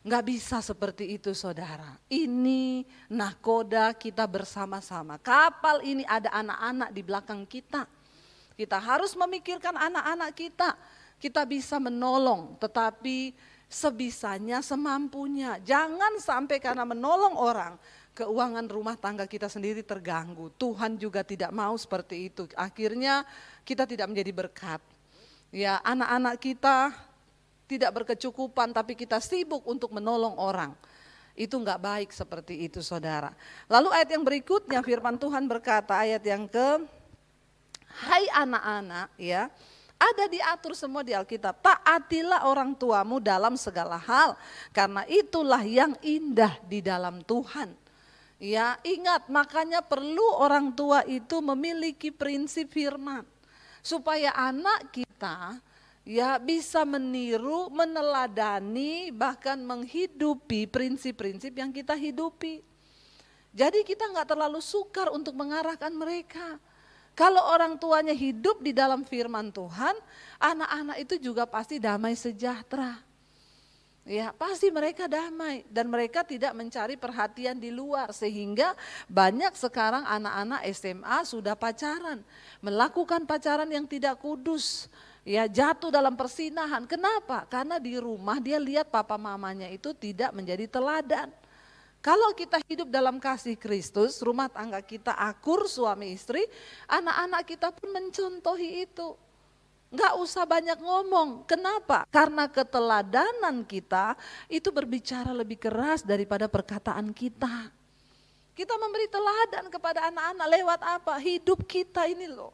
Speaker 2: Nggak bisa seperti itu saudara, ini nahkoda kita bersama-sama, kapal ini ada anak-anak di belakang kita. Kita harus memikirkan anak-anak kita. Kita bisa menolong tetapi sebisanya, semampunya. Jangan sampai karena menolong orang, keuangan rumah tangga kita sendiri terganggu. Tuhan juga tidak mau seperti itu. Akhirnya kita tidak menjadi berkat. Ya, anak-anak kita tidak berkecukupan tapi kita sibuk untuk menolong orang. Itu enggak baik seperti itu saudara. Lalu ayat yang berikutnya firman Tuhan berkata, ayat yang Hai anak-anak ya, ada diatur semua di Alkitab, taatilah orang tuamu dalam segala hal, karena itulah yang indah di dalam Tuhan. Ya, ingat makanya perlu orang tua itu memiliki prinsip firman, supaya anak kita ya bisa meniru, meneladani, bahkan menghidupi prinsip-prinsip yang kita hidupi. Jadi kita enggak terlalu sukar untuk mengarahkan mereka. Kalau orang tuanya hidup di dalam firman Tuhan, anak-anak itu juga pasti damai sejahtera. Ya, pasti mereka damai dan mereka tidak mencari perhatian di luar, sehingga banyak sekarang anak-anak SMA sudah pacaran, melakukan pacaran yang tidak kudus. Ya, jatuh dalam persinahan. Kenapa? Karena di rumah dia lihat papa mamanya itu tidak menjadi teladan. Kalau kita hidup dalam kasih Kristus, rumah tangga kita akur suami istri, anak-anak kita pun mencontohi itu. Enggak usah banyak ngomong. Kenapa? Karena keteladanan kita itu berbicara lebih keras daripada perkataan kita. Kita memberi teladan kepada anak-anak lewat apa? Hidup kita ini loh.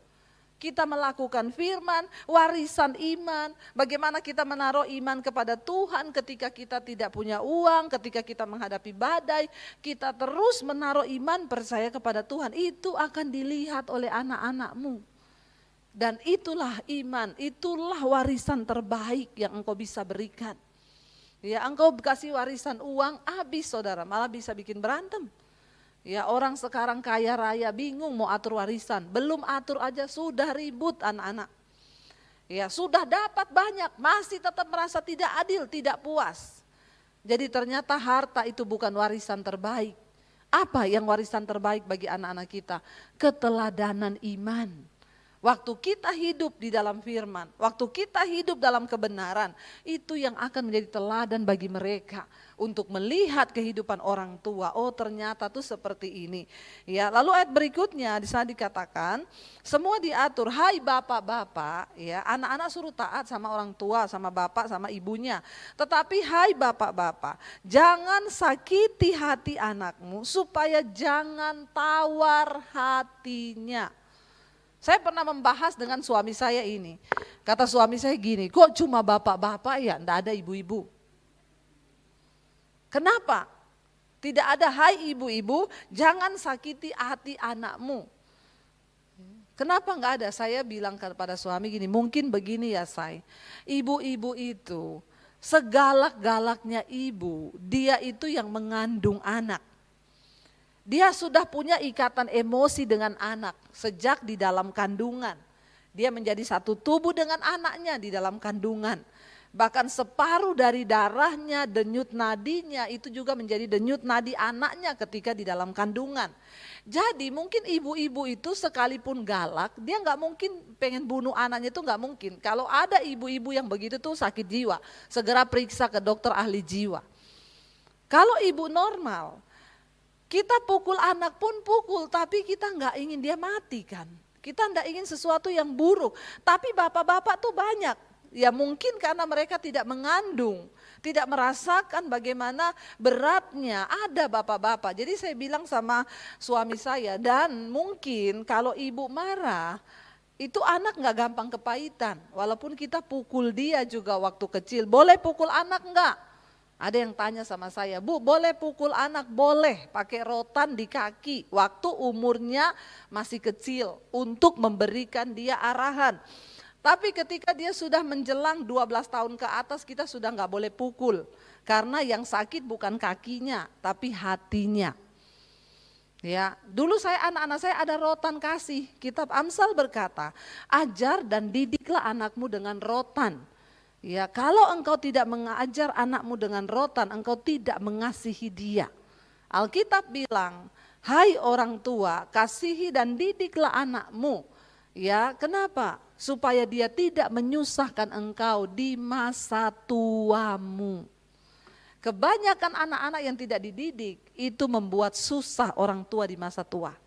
Speaker 2: Kita melakukan firman, warisan iman, bagaimana kita menaruh iman kepada Tuhan ketika kita tidak punya uang, ketika kita menghadapi badai, kita terus menaruh iman percaya kepada Tuhan, itu akan dilihat oleh anak-anakmu. Dan itulah iman, itulah warisan terbaik yang engkau bisa berikan. Ya, engkau kasih warisan uang, habis saudara, malah bisa bikin berantem. Ya, orang sekarang kaya raya bingung mau atur warisan, belum atur aja sudah ribut anak-anak. Ya, sudah dapat banyak, masih tetap merasa tidak adil, tidak puas. Jadi ternyata harta itu bukan warisan terbaik. Apa yang warisan terbaik bagi anak-anak kita? Keteladanan iman. Waktu kita hidup di dalam firman, waktu kita hidup dalam kebenaran, itu yang akan menjadi teladan bagi mereka untuk melihat kehidupan orang tua. Oh, ternyata tuh seperti ini. Ya, lalu ayat berikutnya di sana dikatakan, semua diatur, hai bapak-bapak, ya, anak-anak suruh taat sama orang tua, sama bapak, sama ibunya. Tetapi hai bapak-bapak, jangan sakiti hati anakmu supaya jangan tawar hatinya. Saya pernah membahas dengan suami saya ini. Kata suami saya gini, kok cuma bapak-bapak ya, enggak ada ibu-ibu. Kenapa? Tidak ada hai ibu-ibu, jangan sakiti hati anakmu. Kenapa enggak ada? Saya bilang kepada suami gini, mungkin begini ya say, ibu-ibu itu segalak-galaknya ibu, dia itu yang mengandung anak. Dia sudah punya ikatan emosi dengan anak sejak di dalam kandungan. Dia menjadi satu tubuh dengan anaknya di dalam kandungan. Bahkan separuh dari darahnya, denyut nadinya itu juga menjadi denyut nadi anaknya ketika di dalam kandungan. Jadi mungkin ibu-ibu itu sekalipun galak, dia nggak mungkin pengen bunuh anaknya, itu nggak mungkin. Kalau ada ibu-ibu yang begitu tuh sakit jiwa, segera periksa ke dokter ahli jiwa. Kalau ibu normal, kita pukul anak pun pukul, tapi kita nggak ingin dia mati kan. Kita nggak ingin sesuatu yang buruk, tapi bapak-bapak tuh banyak. Ya mungkin karena mereka tidak mengandung, tidak merasakan bagaimana beratnya, ada bapak-bapak. Jadi saya bilang sama suami saya, dan mungkin kalau ibu marah, itu anak nggak gampang kepahitan. Walaupun kita pukul dia juga waktu kecil, boleh pukul anak nggak? Ada yang tanya sama saya, Bu boleh pukul anak? Boleh, pakai rotan di kaki waktu umurnya masih kecil untuk memberikan dia arahan. Tapi ketika dia sudah menjelang 12 tahun ke atas kita sudah nggak boleh pukul. Karena yang sakit bukan kakinya tapi hatinya. Ya, dulu anak-anak saya ada rotan kasih. Kitab Amsal berkata, ajar dan didiklah anakmu dengan rotan. Ya, kalau engkau tidak mengajar anakmu dengan rotan, engkau tidak mengasihi dia. Alkitab bilang, hai orang tua, kasihi dan didiklah anakmu. Ya, kenapa? Supaya dia tidak menyusahkan engkau di masa tuamu. Kebanyakan anak-anak yang tidak dididik itu membuat susah orang tua di masa tua.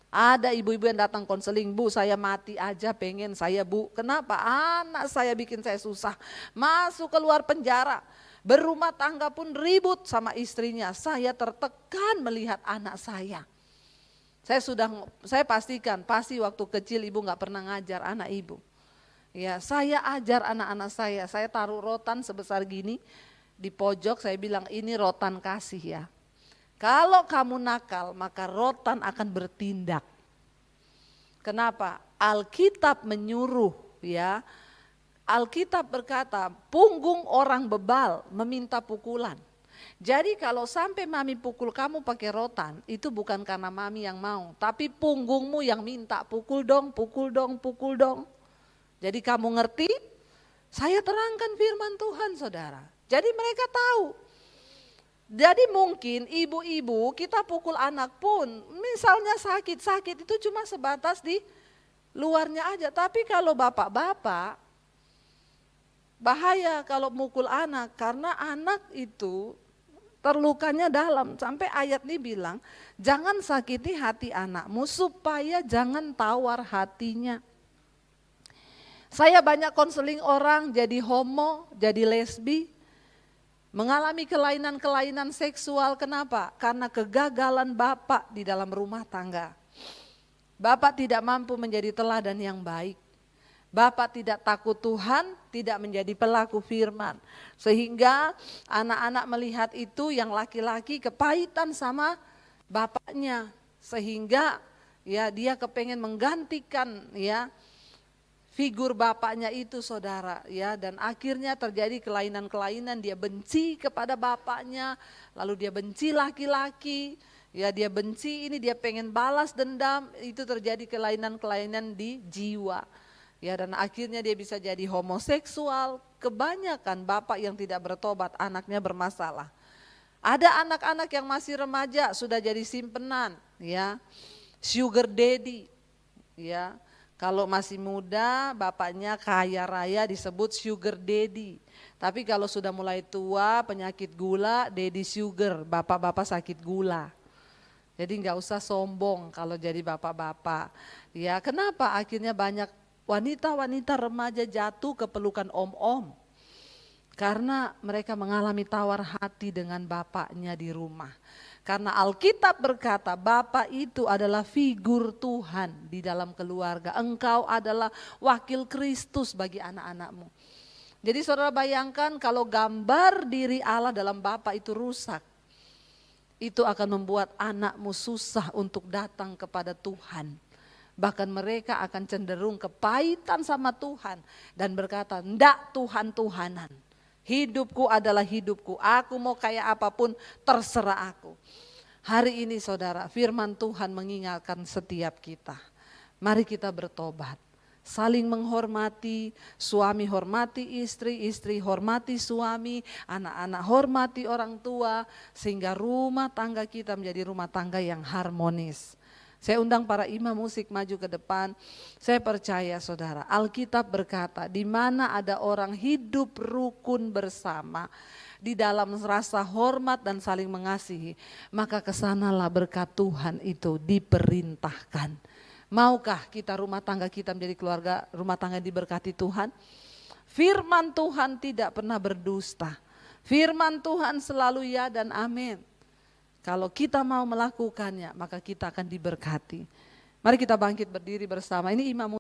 Speaker 2: Ada ibu-ibu yang datang konseling, Bu saya mati aja pengen saya Bu. Kenapa? Anak saya bikin saya susah. Masuk keluar penjara, berumah tangga pun ribut sama istrinya. Saya tertekan melihat anak saya. Saya pastikan, pasti waktu kecil ibu nggak pernah ngajar anak ibu. Ya, saya ajar anak-anak saya taruh rotan sebesar gini di pojok, saya bilang ini rotan kasih ya. Kalau kamu nakal, maka rotan akan bertindak. Kenapa? Alkitab menyuruh ya. Alkitab berkata, punggung orang bebal meminta pukulan. Jadi kalau sampai mami pukul kamu pakai rotan, itu bukan karena mami yang mau, tapi punggungmu yang minta pukul dong, pukul dong, pukul dong. Jadi kamu ngerti? Saya terangkan firman Tuhan saudara. Jadi mereka tahu. Jadi mungkin ibu-ibu kita pukul anak pun, misalnya sakit itu cuma sebatas di luarnya aja. Tapi kalau bapak-bapak, bahaya kalau mukul anak, karena anak itu terlukanya dalam. Sampai ayat ini bilang, jangan sakiti hati anakmu supaya jangan tawar hatinya. Saya banyak konseling orang jadi homo, jadi lesbi, mengalami kelainan-kelainan seksual. Kenapa? Karena kegagalan bapak di dalam rumah tangga. Bapak tidak mampu menjadi teladan yang baik. Bapak tidak takut Tuhan, tidak menjadi pelaku firman. Sehingga anak-anak melihat itu yang laki-laki kepahitan sama bapaknya. Sehingga ya dia kepengen menggantikan ya figur bapaknya itu saudara ya, dan akhirnya terjadi kelainan-kelainan, dia benci kepada bapaknya, lalu dia benci laki-laki, ya dia benci ini, dia pengen balas dendam, itu terjadi kelainan-kelainan di jiwa. Ya, dan akhirnya dia bisa jadi homoseksual. Kebanyakan bapak yang tidak bertobat, anaknya bermasalah. Ada anak-anak yang masih remaja sudah jadi simpenan, ya, sugar daddy, ya. Kalau masih muda, bapaknya kaya raya disebut sugar daddy. Tapi kalau sudah mulai tua, penyakit gula, daddy sugar, bapak-bapak sakit gula. Jadi nggak usah sombong kalau jadi bapak-bapak. Ya, kenapa akhirnya banyak wanita-wanita remaja jatuh ke pelukan om-om? Karena mereka mengalami tawar hati dengan bapaknya di rumah. Karena Alkitab berkata bapak itu adalah figur Tuhan di dalam keluarga. Engkau adalah wakil Kristus bagi anak-anakmu. Jadi saudara bayangkan kalau gambar diri Allah dalam bapak itu rusak. Itu akan membuat anakmu susah untuk datang kepada Tuhan. Bahkan mereka akan cenderung kepahitan sama Tuhan dan berkata, "Ndak Tuhan-Tuhanan. Hidupku adalah hidupku. Aku mau kayak apapun terserah aku." Hari ini saudara, firman Tuhan mengingatkan setiap kita. Mari kita bertobat. saling menghormati, suami hormati istri, istri hormati suami, anak-anak hormati orang tua, sehingga rumah tangga kita menjadi rumah tangga yang harmonis. Saya undang para imam musik maju ke depan. Saya percaya saudara, Alkitab berkata, di mana ada orang hidup rukun bersama, di dalam rasa hormat dan saling mengasihi, maka kesanalah berkat Tuhan itu diperintahkan. Maukah kita rumah tangga kita menjadi keluarga rumah tangga yang diberkati Tuhan? Firman Tuhan tidak pernah berdusta. Firman Tuhan selalu ya dan amin. Kalau kita mau melakukannya, maka kita akan diberkati. Mari kita bangkit berdiri bersama. Ini imam